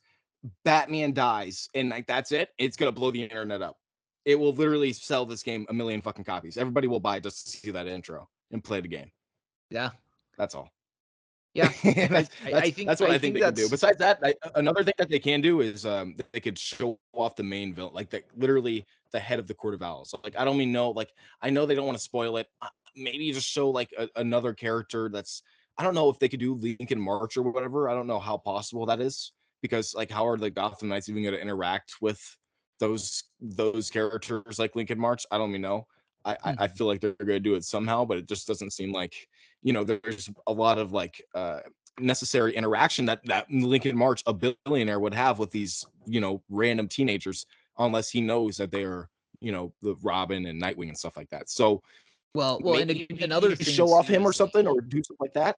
Batman dies, and like that's it. It's gonna blow the internet up. It will literally sell this game a million fucking copies. Everybody will buy just to see that intro and play the game. yeah, That's all. yeah. that's I think, that's what I think they could do. that's, Besides that, another thing that they can do is they could show off the main villain, like the literally the head of the Court of Owls. So, like I don't mean no, like I know they don't want to spoil it. Maybe just show like another character that's I don't know if they could do Lincoln March or whatever. I don't know how possible that is because like how are the Gotham Knights even going to interact with those characters like Lincoln March? I don't even know. I mhm. feel like they're going to do it somehow, but it just doesn't seem like there's a lot of like necessary interaction that Lincoln March, a billionaire, would have with these random teenagers, unless he knows that they are the Robin and Nightwing and stuff like that. So Well, and another maybe thing show off too him or is something, or do something like that.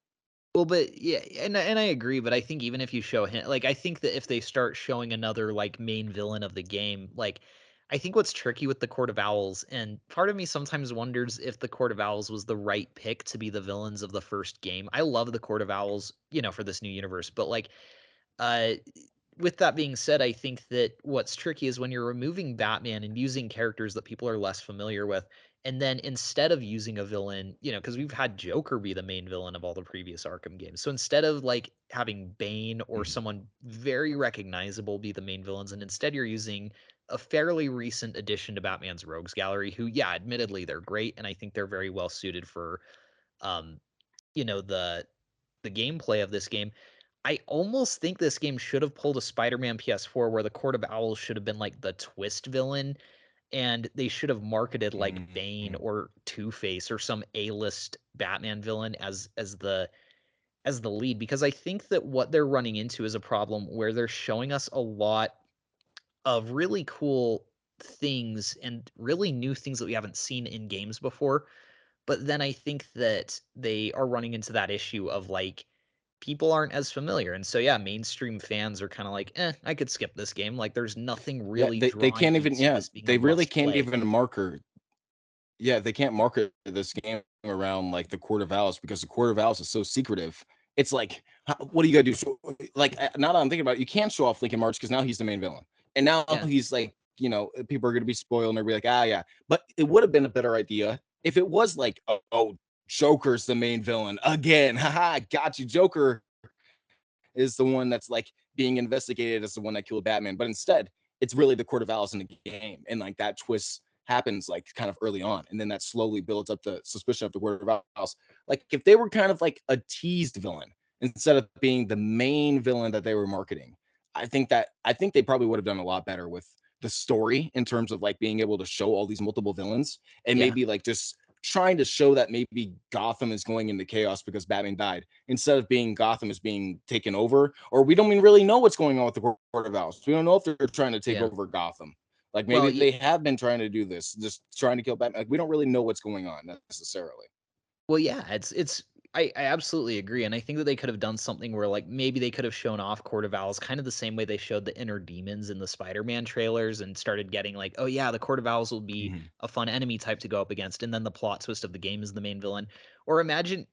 well, but yeah, and I agree, but I think even if you show him, like, I think that if they start showing another like main villain of the game, like, I think what's tricky with the Court of Owls, and part of me sometimes wonders if the Court of Owls was the right pick to be the villains of the first game. I love the Court of Owls, for this new universe, but like, uh, with that being said, I think that what's tricky is when you're removing Batman and using characters that people are less familiar with, and then instead of using a villain, because we've had Joker be the main villain of all the previous Arkham games. So instead of like having Bane or Mhm. someone very recognizable be the main villains, and instead you're using a fairly recent addition to Batman's Rogues Gallery, who, yeah, admittedly they're great, and I think they're very well suited for, um, the gameplay of this game. I almost think this game should have pulled a Spider-Man PS4 where the Court of Owls should have been like the twist villain and they should have marketed like Bane Mhm. or Two-Face or some A-list Batman villain as the lead, because I think that what they're running into is a problem where they're showing us a lot of really cool things and really new things that we haven't seen in games before. But then I think that they are running into that issue of like people aren't as familiar. And so yeah, mainstream fans are kind of like, I could skip this game. Like there's nothing Yeah, really they drawing can't me even. to Yeah, this being a they really must can't play. even marker. Yeah, they can't market this game around like the Court of Owls because the Court of Owls is so secretive. It's like, what do you gotta do? So, like, now that I'm thinking about it, you can't show off Lincoln March because now he's the main villain, and now Yeah. he's like, people are gonna be spoiled and they're gonna be like, yeah. But it would have been a better idea if it was like, oh, Joker's the main villain again. Haha, got you. Joker is the one that's like being investigated as the one that killed Batman. But instead, it's really the Court of Owls in the game. And like that twist happens like kind of early on. And then that slowly builds up the suspicion of the Court of Owls. Like if they were kind of like a teased villain instead of being the main villain that they were marketing, I think they probably would have done a lot better with the story in terms of like being able to show all these multiple villains and Yeah. maybe like just trying to show that maybe Gotham is going into chaos because Batman died instead of being Gotham is being taken over, or we don't even really know what's going on with the Court of Owls. We don't know if they're trying to take Yeah. over Gotham. Like Well, maybe they have been trying to do this, just trying to kill Batman. Like we don't really know what's going on necessarily. well, yeah, it's I absolutely agree, and I think that they could have done something where, like, maybe they could have shown off Court of Owls kind of the same way they showed the inner demons in the Spider-Man trailers and started getting like, oh yeah, the Court of Owls will be Mhm. a fun enemy type to go up against, and then the plot twist of the game is the main villain. Or imagine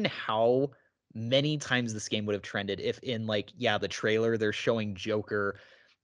how many times this game would have trended if in like, yeah, the trailer they're showing Joker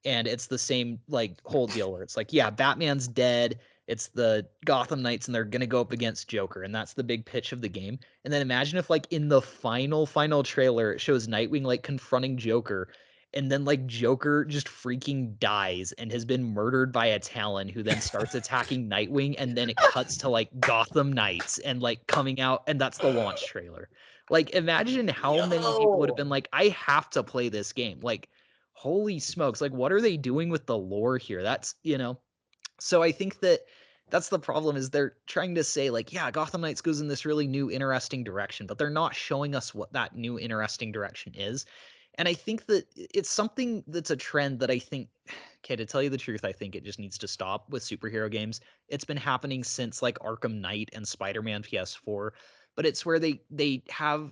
and it's the same like whole deal where it's like, yeah, Batman's dead. It's the Gotham Knights and they're going to go up against Joker. And that's the big pitch of the game. And then imagine if like in the final trailer, it shows Nightwing like confronting Joker. And then like Joker just freaking dies and has been murdered by a Talon who then starts attacking Nightwing. And then it cuts to like Gotham Knights and like coming out. And that's the launch trailer. Like imagine how many people would have Yo. been like, I have to play this game. Like, holy smokes. Like, what are they doing with the lore here? That's, so I think that that's the problem is they're trying to say like, yeah, Gotham Knights goes in this really new interesting direction, but they're not showing us what that new interesting direction is. And I think that it's something that's a trend that I think, okay, to tell you the truth, I think it just needs to stop with superhero games. It's been happening since like Arkham Knight and Spider-Man PS4, but it's where they have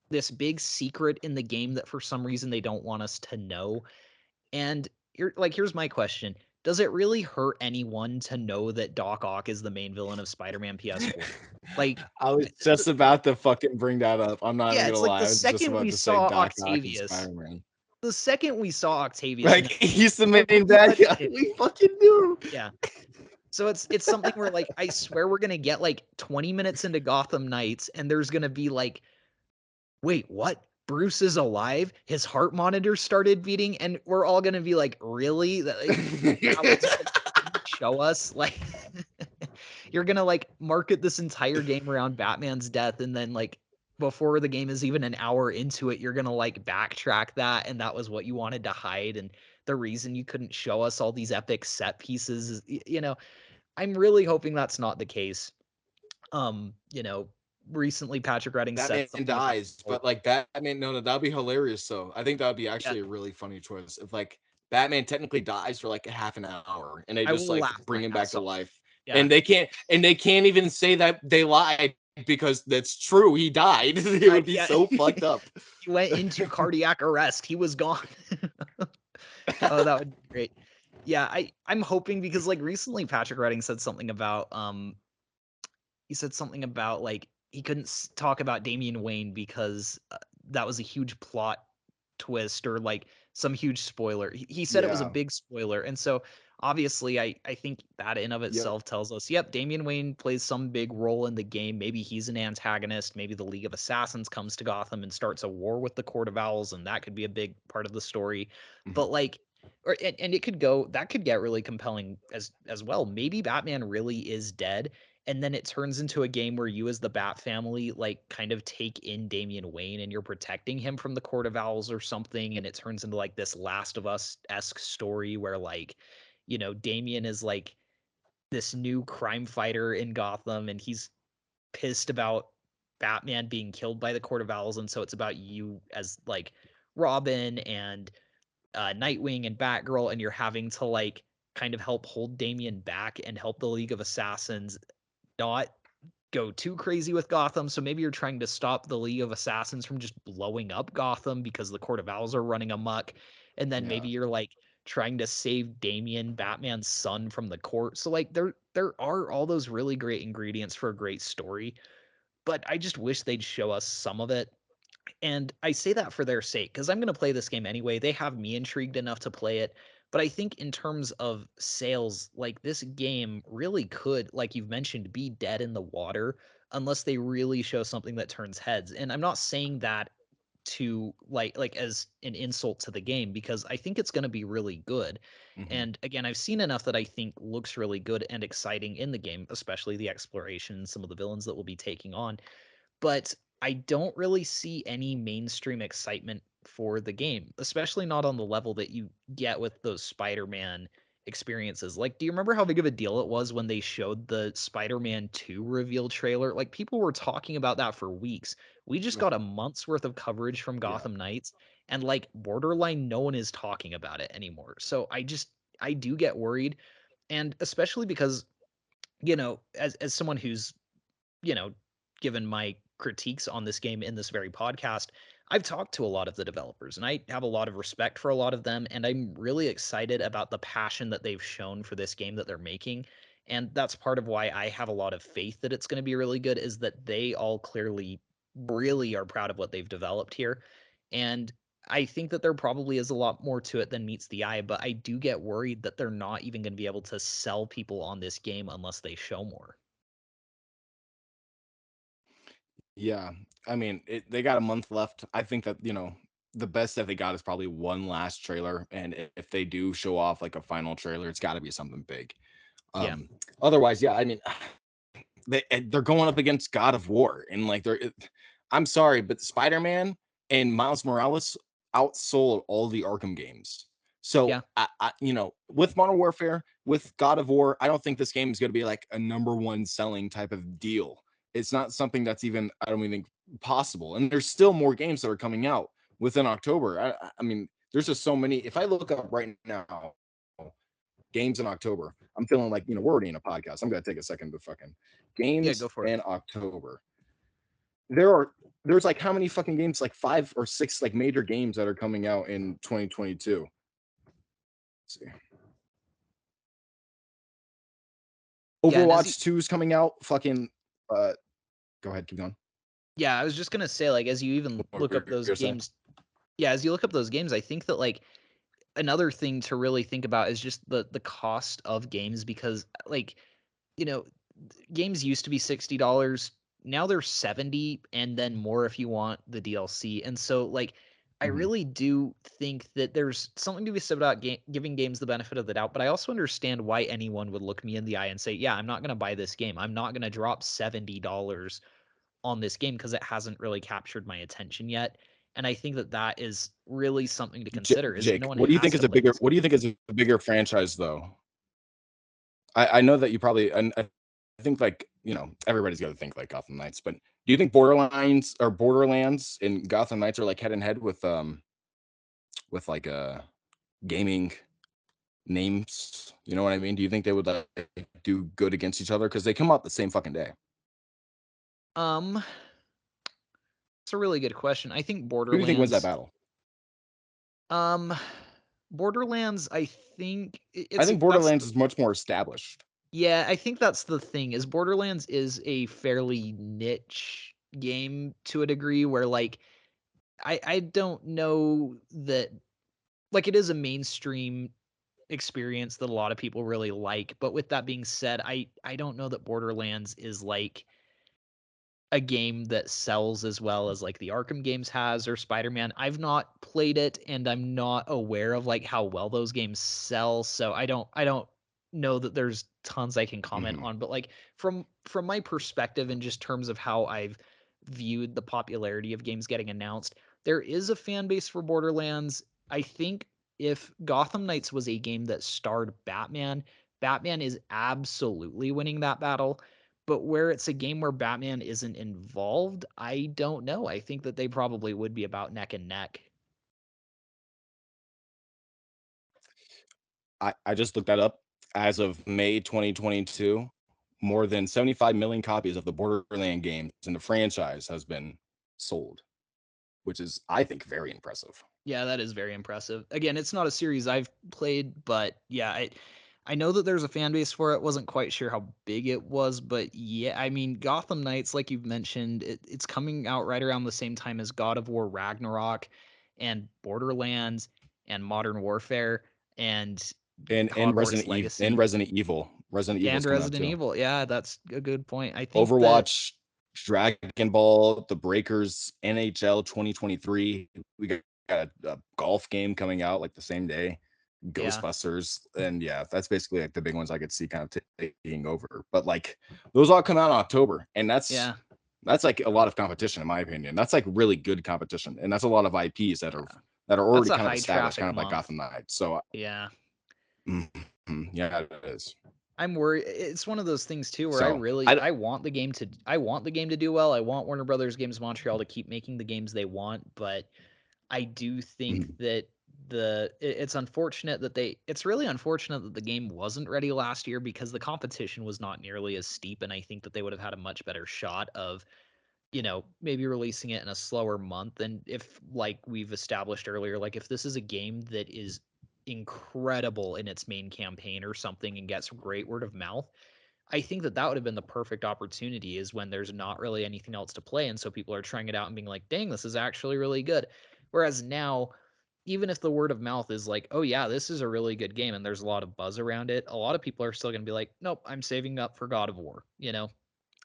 this big secret in the game that for some reason they don't want us to know. And here's my question. Does it really hurt anyone to know that Doc Ock is the main villain of Spider-Man PS4? Like, I was just about to fucking bring that up. I'm not even yeah, it's gonna like lie. I was just about to say Doc Ock and Spider-Man. The second we saw Octavius Like in a he's the I main pretty bad much guy. knew. We fucking knew. Yeah. So it's something where like I swear we're gonna get like 20 minutes into Gotham Knights and there's gonna be like, wait, what? Bruce is alive? His heart monitor started beating, and we're all gonna be like, really? That was what you show us? Like you're gonna like market this entire game around Batman's death, and then like before the game is even an hour into it, you're gonna like backtrack that, and that was what you wanted to hide, and the reason you couldn't show us all these epic set pieces is, I'm really hoping that's not the case. Um, you know, Recently Patrick Redding said Batman something about dies, but like Batman, no, that'd be hilarious. So I think that would be yeah, actually a really funny choice. If like Batman technically dies for like a half an hour and they I just will like laugh my bring him back ass to off. life. Yeah. And they can't even say that they lied because that's true. He died. It would be Yeah. so fucked up. He went into cardiac arrest. He was gone. Oh, that would be great. Yeah, I'm hoping because like recently Patrick Redding said something about he said something about like he couldn't talk about Damian Wayne because that was a huge plot twist or like some huge spoiler. He said it was a Yeah. big spoiler. And so obviously I think that in of Yep. itself tells us, yep, Damian Wayne plays some big role in the game. Maybe he's an antagonist. Maybe the League of Assassins comes to Gotham and starts a war with the Court of Owls, and that could be a big part of the story. Mhm. But like or and it could go that could get really compelling as well. Maybe Batman really is dead and then it turns into a game where you as the Bat family like kind of take in Damian Wayne and you're protecting him from the Court of Owls or something, and it turns into like this Last of Us-esque story where like, Damian is like this new crime fighter in Gotham and he's pissed about Batman being killed by the Court of Owls, and so it's about you as like Robin and Nightwing and Batgirl, and you're having to like kind of help hold Damian back and help the League of Assassins not go too crazy with Gotham. So maybe you're trying to stop the League of Assassins from just blowing up Gotham because the Court of Owls are running amok. And then maybe Yeah. you're like trying to save Damian, Batman's son, from the court. So like there are all those really great ingredients for a great story. But I just wish they'd show us some of it. And I say that for their sake because I'm going to play this game anyway. They have me intrigued enough to play it. But I think in terms of sales, like this game really could, like you've mentioned, be dead in the water unless they really show something that turns heads. And I'm not saying that to like as an insult to the game because I think it's going to be really good. Mhm. And again, I've seen enough that I think looks really good and exciting in the game, especially the exploration, some of the villains that we'll be taking on, but I don't really see any mainstream excitement for the game, especially not on the level that you get with those Spider-Man experiences. Like, do you remember how big of a deal it was when they showed the Spider-Man 2 reveal trailer? Like, people were talking about that for weeks. We just got a month's worth of coverage from Yeah. Gotham Knights, and like borderline no one is talking about it anymore. So I do get worried, and especially because, as someone who's, you know, given my critiques on this game in this very podcast, I've talked to a lot of the developers and I have a lot of respect for a lot of them. And I'm really excited about the passion that they've shown for this game that they're making. And that's part of why I have a lot of faith that it's going to be really good, is that they all clearly really are proud of what they've developed here. And I think that there probably is a lot more to it than meets the eye, but I do get worried that they're not even going to be able to sell people on this game unless they show more. Yeah, I mean, they got a month left. I think that, the best that they got is probably one last trailer, and if they do show off like a final trailer, it's got to be something big. Yeah. Um, Otherwise, yeah, I mean, they're going up against God of War, and like I'm sorry, but Spider-Man and Miles Morales outsold all the Arkham games. So Yeah. with Modern Warfare, with God of War, I don't think this game is going to be like a number one selling type of deal. It's not something that's even, I don't even think, possible. And there's still more games that are coming out within October. I mean, there's just so many. If I look up right now, games in October, I'm feeling like, we're already in a podcast. I'm gonna take a second to fucking Yeah, games go for it. in October. There's like how many fucking games? Like 5 or 6 like major games that are coming out in 2022. Let's see. Yeah, and Overwatch 2 is coming out. Fucking go ahead, keep going. I was just gonna say, like, as you even What look were up those you saying? games, as you look up those games, I think that like another thing to really think about is just the cost of games, because like, you know, games used to be $60. Now they're 70 and then more if you want the DLC. And so like I Mhm. really do think that there's something to be said about giving games the benefit of the doubt, but I also understand why anyone would look me in the eye and say, "Yeah, I'm not going to buy this game. I'm not going to drop $70 on this game because it hasn't really captured my attention yet." And I think that that is really something to consider, is Jake, no one what do you has think to is a play bigger? this What do game. you think is a bigger franchise, though? I know that you probably, and I think like everybody's got to think like Gotham Knights, but do you think Borderlands and Gotham Knights are like head and head with like gaming names? You know what I mean? Do you think they would like do good against each other because they come out the same fucking day? Um, it's a really good question. I think Who do you think wins that Borderlands. battle? Um, Borderlands, I think I it's think that's Borderlands is much more established. yeah, I think that's the thing, is Borderlands is a fairly niche game to a degree where like I don't know that, like, it is a mainstream experience that a lot of people really like, but with that being said, I don't know that Borderlands is like a game that sells as well as like the Arkham games has or Spider-Man. I've not played it and I'm not aware of like how well those games sell, so I don't know that there's tons I can comment Mhm. on, but like from my perspective in just terms of how I've viewed the popularity of games getting announced, there is a fan base for Borderlands. I think if Gotham Knights was a game that starred Batman, Batman is absolutely winning that battle. But where it's a game where Batman isn't involved, I don't know. I think that they probably would be about neck and neck. I just looked that up. As of May 2022, more than 75 million copies of the Borderland games in the franchise has been sold, which is, I think, very impressive. Yeah, that is very impressive. Again, it's not a series I've played, but yeah, I know that there's a fan base for it. Wasn't quite sure how big it was, but yeah, I mean, Gotham Knights, like you've mentioned, it's coming out right around the same time as God of War Ragnarok and Borderlands and Modern Warfare and And Hogwarts Legacy Resident Evil's and coming out Resident too. Evil. Yeah, that's a good point. I think that Overwatch, Dragon Ball, The Breakers, NHL 2023. We got a golf game coming out like the same day. yeah, Ghostbusters, and yeah, that's basically like the big ones I could see kind of taking over. But like those all come out in October, and that's yeah, that's like a lot of competition in my opinion. That's like really good competition, and that's a lot of IPs that are yeah. already That's a kind of high established, kind traffic of like month. Gotham Knights. So Yeah. yeah, it is. I'm worried. It's one of those things too where So I I want the game to do well. I want Warner Brothers Games Montreal to keep making the games they want, but I do think mhm. that it's unfortunate that it's really unfortunate that the game wasn't ready last year because the competition was not nearly as steep, and I think that they would have had a much better shot of maybe releasing it in a slower month. And if, like we've established earlier, like if this is a game that is incredible in its main campaign or something and gets great word of mouth, I think that would have been the perfect opportunity, is when there's not really anything else to play. And so people are trying it out and being like, dang, this is actually really good. Whereas now, even if the word of mouth is like, oh yeah, this is a really good game and there's a lot of buzz around it, a lot of people are still going to be like, nope, I'm saving up for God of War.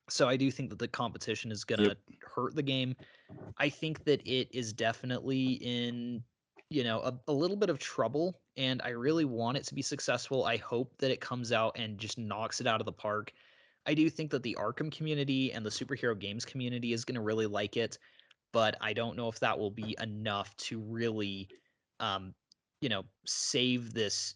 So I do think that the competition is going Yep. to hurt the game. I think that it is definitely in, a little bit of trouble, and I really want it to be successful. I hope that it comes out and just knocks it out of the park. I do think that the Arkham community and the superhero games community is going to really like it, but I don't know if that will be enough to really, um, save this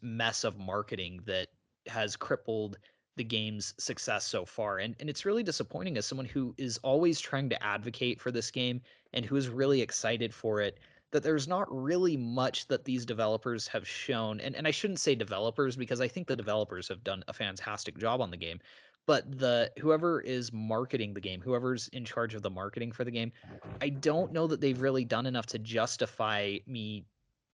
mess of marketing that has crippled the game's success so far. And it's really disappointing, as someone who is always trying to advocate for this game and who is really excited for it, that there's not really much that these developers have shown. And I shouldn't say developers, because I think the developers have done a fantastic job on the game. But the whoever is marketing the game, whoever's in charge of the marketing for the game, I don't know that they've really done enough to justify me,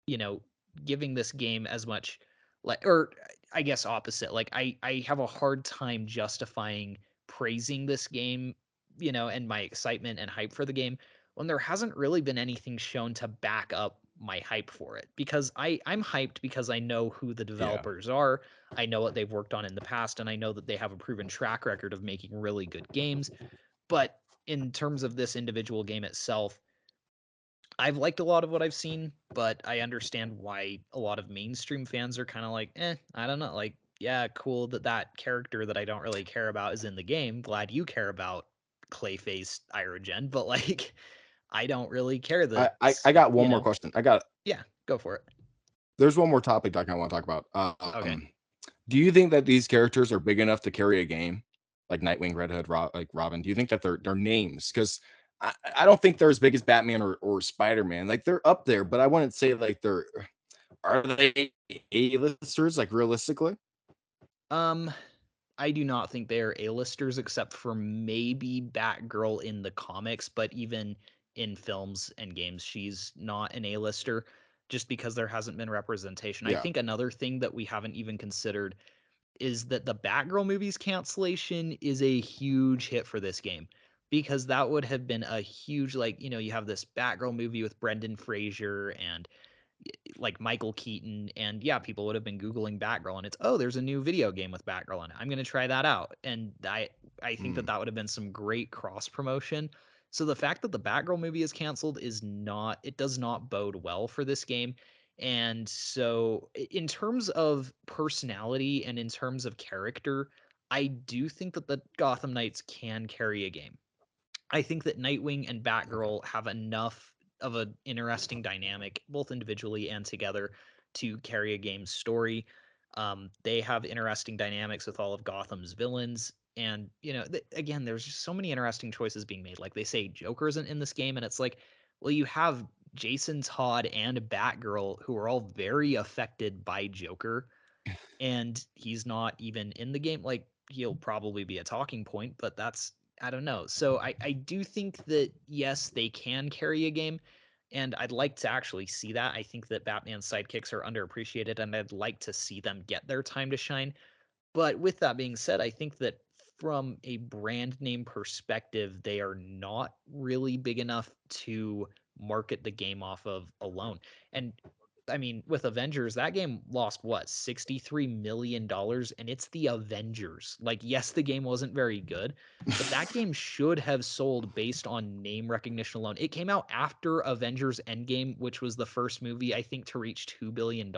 you know, giving this game as much, like, or I guess opposite. Like I have a hard time justifying praising this game, and my excitement and hype for the game, when there hasn't really been anything shown to back up my hype for it. Because I'm hyped because I know who the Yeah. developers are. I know what they've worked on in the past, and I know that they have a proven track record of making really good games. But in terms of this individual game itself, I've liked a lot of what I've seen, but I understand why a lot of mainstream fans are kind of like, I don't know. Like, yeah, cool that that character that I don't really care about is in the game. Glad you care about Clayface Irogen, but like, I don't really care I, that, I I got one you more know, question. I got yeah, go for it. There's one more topic that I kind of want to talk about. Okay. Do you think that these characters are big enough to carry a game, like Nightwing, Red Hood, like Robin? Do you think that their names? Because I don't think they're as big as Batman or Spider Man. Like they're up there, but I wouldn't say like they're. Are they A-listers? Like realistically? Um, I do not think they are A-listers, except for maybe Batgirl in the comics, but even in films and games, she's not an A-lister, just because there hasn't been representation. I Yeah. think another thing that we haven't even considered is that the Batgirl movie's cancellation is a huge hit for this game, because that would have been a huge, like, you have this Batgirl movie with Brendan Fraser and like Michael Keaton, and yeah, people would have been Googling Batgirl, and it's, oh, there's a new video game with Batgirl in it, I'm going to try that out. And I think that Mm. would have been some great cross promotion. So the fact that the Batgirl movie is canceled is not, it does not bode well for this game. And so in terms of personality and in terms of character, I do think that the Gotham Knights can carry a game. I think that Nightwing and Okay. Batgirl have enough of an interesting dynamic, both individually and together, to carry a game's story. They have interesting dynamics with all of Gotham's villains. And, again, there's just so many interesting choices being made. Like they say, Joker isn't in this game, and it's like, well, you have Jason Todd and Batgirl, who are all very affected by Joker, and he's not even in the game. Like, he'll probably be a talking point, but that's, I don't know. So I do think that yes, they can carry a game, and I'd like to actually see that. I think that Batman's sidekicks are underappreciated, and I'd like to see them get their time to shine. But with that being said, I think that from a brand name perspective, they are not really big enough to market the game off of alone. And I mean, with Avengers, that game lost what, $63 million, and it's the Avengers. Like, yes, the game wasn't very good, but that game should have sold based on name recognition alone. It came out after Avengers Endgame, which was the first movie, I think, to reach $2 billion.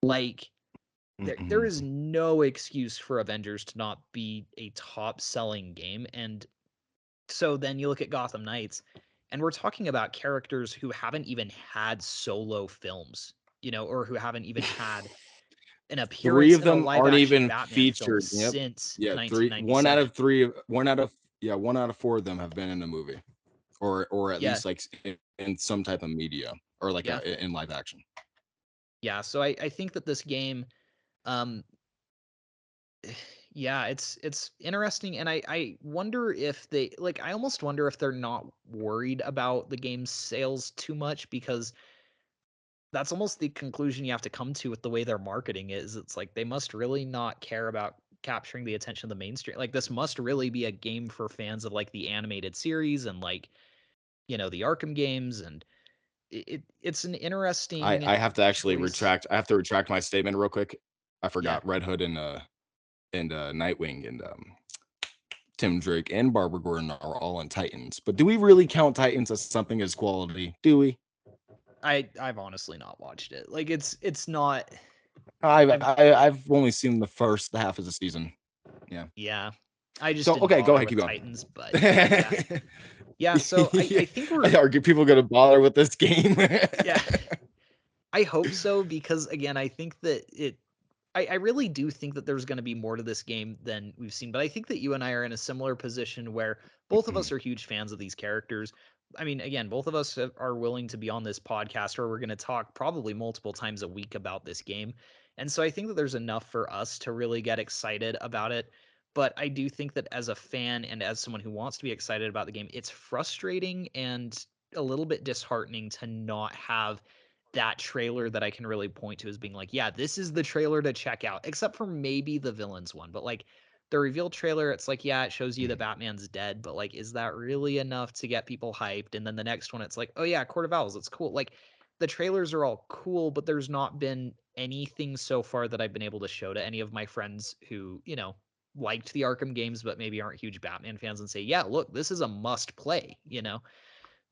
Like, there is Mhm. no excuse for Avengers to not be a top selling game. And so then you look at Gotham Knights, and we're talking about characters who haven't even had solo films, or who haven't even had an Three appearance of in a them live aren't action even Batman film featured. Yep. since Yeah. Three. One out 1997. of three. One out of yeah. One out of four of them have been in a movie, or at Yeah, least like in some type of media or like yeah, in live action. yeah. So I think that this game, um, Yeah, it's interesting, and I wonder if they like I almost wonder if they're not worried about the game's sales too much, because that's almost the conclusion you have to come to with the way their marketing is. It's like they must really not care about capturing the attention of the mainstream. Like this must really be a game for fans of like the animated series and like, the Arkham games, and it's an interesting I have to actually choice. retract. I have to retract my statement real quick. I Yeah. forgot Red Hood and Nightwing and Tim Drake and Barbara Gordon are all in Titans. But do we really count Titans as something as quality? Do we? I've honestly not watched it. Like it's not I've I've I've only seen the first half of the season. Yeah. yeah. I just So didn't okay, go bother ahead, keep with going. Titans, but yeah. Yeah, so I think we're Are people gonna bother with this game? yeah. I hope so, because again, I think that I really do think that there's going to be more to this game than we've seen, but I think that you and I are in a similar position where both of us Mhm, are huge fans of these characters. I mean, again, both of us are willing to be on this podcast, or we're going to talk probably multiple times a week about this game. And so I think that there's enough for us to really get excited about it. But I do think that as a fan and as someone who wants to be excited about the game, it's frustrating and a little bit disheartening to not have that trailer that I can really point to as being like, yeah, this is the trailer to check out, except for maybe the villains one. But like the reveal trailer, it's like, yeah, it shows you that mhm. Batman's dead, but like, is that really enough to get people hyped? And then the next one, it's like, oh yeah, Court of Owls, it's cool. Like the trailers are all cool, but there's not been anything so far that I've been able to show to any of my friends who, liked the Arkham games, but maybe aren't huge Batman fans and say, yeah, look, this is a must play.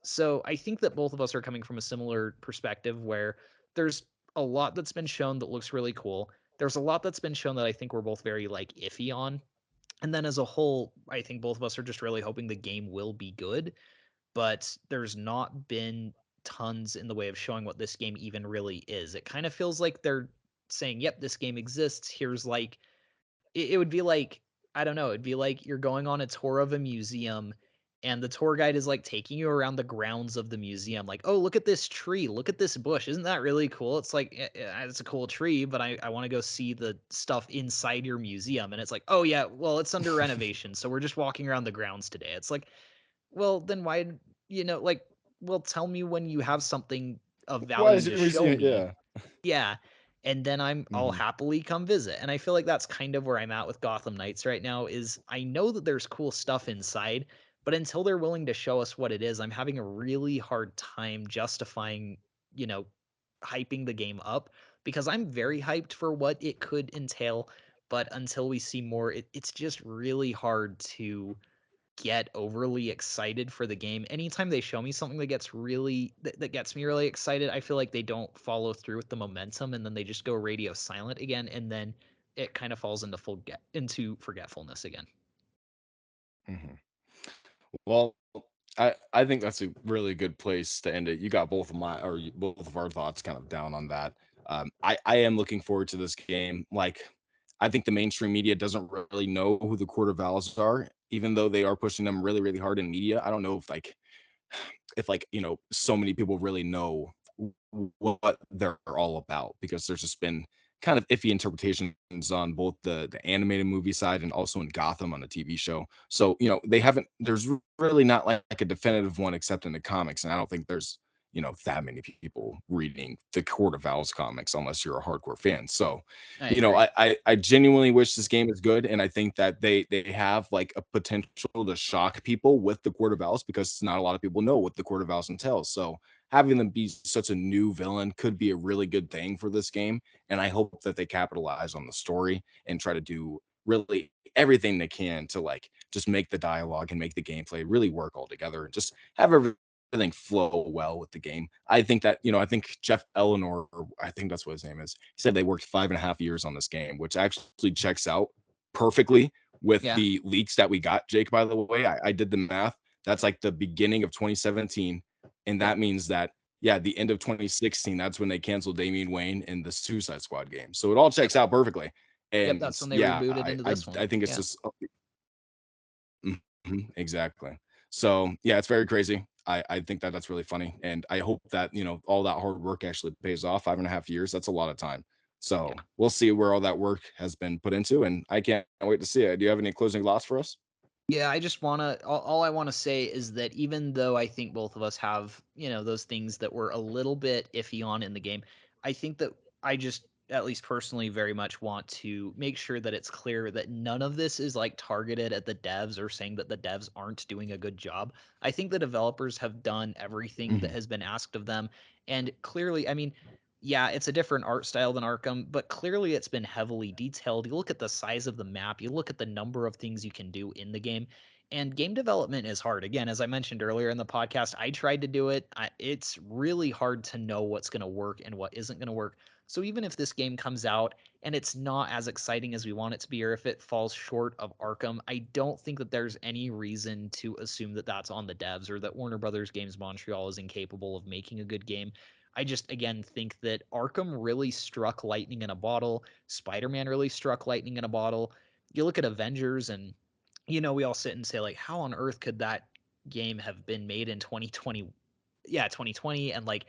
So I think that both of us are coming from a similar perspective where there's a lot that's been shown that looks really cool. There's a lot that's been shown that I think we're both very like iffy on. And then as a whole, I think both of us are just really hoping the game will be good, but there's not been tons in the way of showing what this game even really is. It kind of feels like they're saying, "Yep, this game exists. Here's like it would be like, I don't know, it'd be like you're going on a tour of a museum and the tour guide is like taking you around the grounds of the museum. Like, oh, look at this tree, look at this bush. Isn't that really cool? It's like, it's a cool tree, but I want to go see the stuff inside your museum. And it's like, oh, yeah, well, it's under renovation. So we're just walking around the grounds today. It's like, well, then why, like, well, tell me when you have something of Why value is to it show museum? me. Yeah. Yeah, and then I'll Mhm, happily come visit, and I feel like that's kind of where I'm at with Gotham Knights right now. Is I know that there's cool stuff inside, but until they're willing to show us what it is, I'm having a really hard time justifying, you know, hyping the game up, because I'm very hyped for what it could entail, but until we see more, it's just really hard to get overly excited for the game. Anytime they show me something that gets me really excited, I feel like they don't follow through with the momentum, and then they just go radio silent again, and then it kind of falls into forgetfulness again. mhm. Well, I think that's a really good place to end it. You got both of our thoughts kind of down on that. I am looking forward to this game. Like, I think the mainstream media doesn't really know who the Court of Owls are, even though they are pushing them really, really hard in media. I don't know if so many people really know what they're all about, because there's just been kind of iffy interpretations on both the animated movie side and also in Gotham on the TV show. So they haven't. There's really not like a definitive one except in the comics, and I don't think there's that many people reading the Court of Owls comics unless you're a hardcore fan. So I agree. I genuinely wish this game is good, and I think that they have like a potential to shock people with the Court of Owls, because not a lot of people know what the Court of Owls entails. So having them be such a new villain could be a really good thing for this game, and I hope that they capitalize on the story and try to do really everything they can to like just make the dialogue and make the gameplay really work all together and just have everything flow well with the game. I think that, I think Jeff Eleanor, or I think that's what his name is, he said they worked 5.5 years on this game, which actually checks out perfectly with Yeah. the leaks that we got. Jake, by the way, I did the math. That's like the beginning of 2017. And Yep. that means that, yeah, the end of 2016, that's when they canceled Damian Wayne in the Suicide Squad game. So it all Yep. checks out perfectly. Yep. And That's when they yeah, rebooted I into I, this one. I think it's Yeah. just exactly. So yeah, it's very crazy. I think that that's really funny, and I hope that all that hard work actually pays off. 5.5 years, that's a lot of time. So Yeah. we'll see where all that work has been put into, and I can't wait to see it. Do you have any closing thoughts for us? Yeah, I just want to all I want to say is that even though I think both of us have, those things that were a little bit iffy on in the game, I think that I just at least personally very much want to make sure that it's clear that none of this is like targeted at the devs or saying that the devs aren't doing a good job. I think the developers have done everything that Mhm. has been asked of them, and clearly, I mean, yeah, it's a different art style than Arkham, but clearly it's been heavily detailed. You look at the size of the map, you look at the number of things you can do in the game, and game development is hard. Again, as I mentioned earlier in the podcast, I tried to do it. It's really hard to know what's going to work and what isn't going to work. So even if this game comes out and it's not as exciting as we want it to be, or if it falls short of Arkham, I don't think that there's any reason to assume that that's on the devs or that Warner Brothers Games Montreal is incapable of making a good game. I just again think that Arkham really struck lightning in a bottle. Spider-Man really struck lightning in a bottle. You look at Avengers and we all sit and say like how on earth could that game have been made in 2020? Yeah, 2020 and like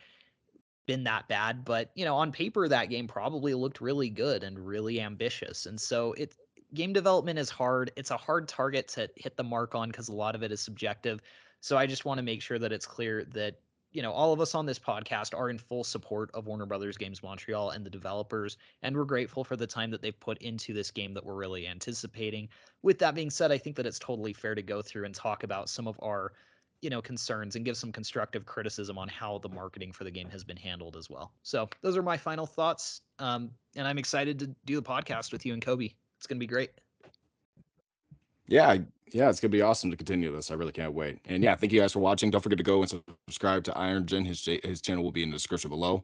been that bad, but on paper that game probably looked really good and really ambitious. And so it game development is hard. It's a hard target to hit the mark on because a lot of it is subjective. So I just want to make sure that it's clear that all of us on this podcast are in full support of Warner Brothers Games Montreal and the developers, and we're grateful for the time that they've put into this game that we're really anticipating. With that being said, I think that it's totally fair to go through and talk about some of our concerns and give some constructive criticism on how the marketing for the game has been handled as well. So those are my final thoughts. And I'm excited to do the podcast with you and Kobe. It's going to be great. Yeah, yeah, it's gonna be awesome to continue this. I really can't wait. And yeah, thank you guys for watching. Don't forget to go and subscribe to Iron Gin. His channel will be in the description below.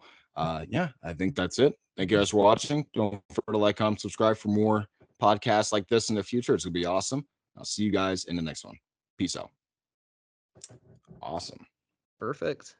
Yeah, I think that's it. Thank you guys for watching. Don't forget to like, comment, subscribe for more podcasts like this in the future. It's gonna be awesome. I'll see you guys in the next one. Peace out. Awesome. Perfect.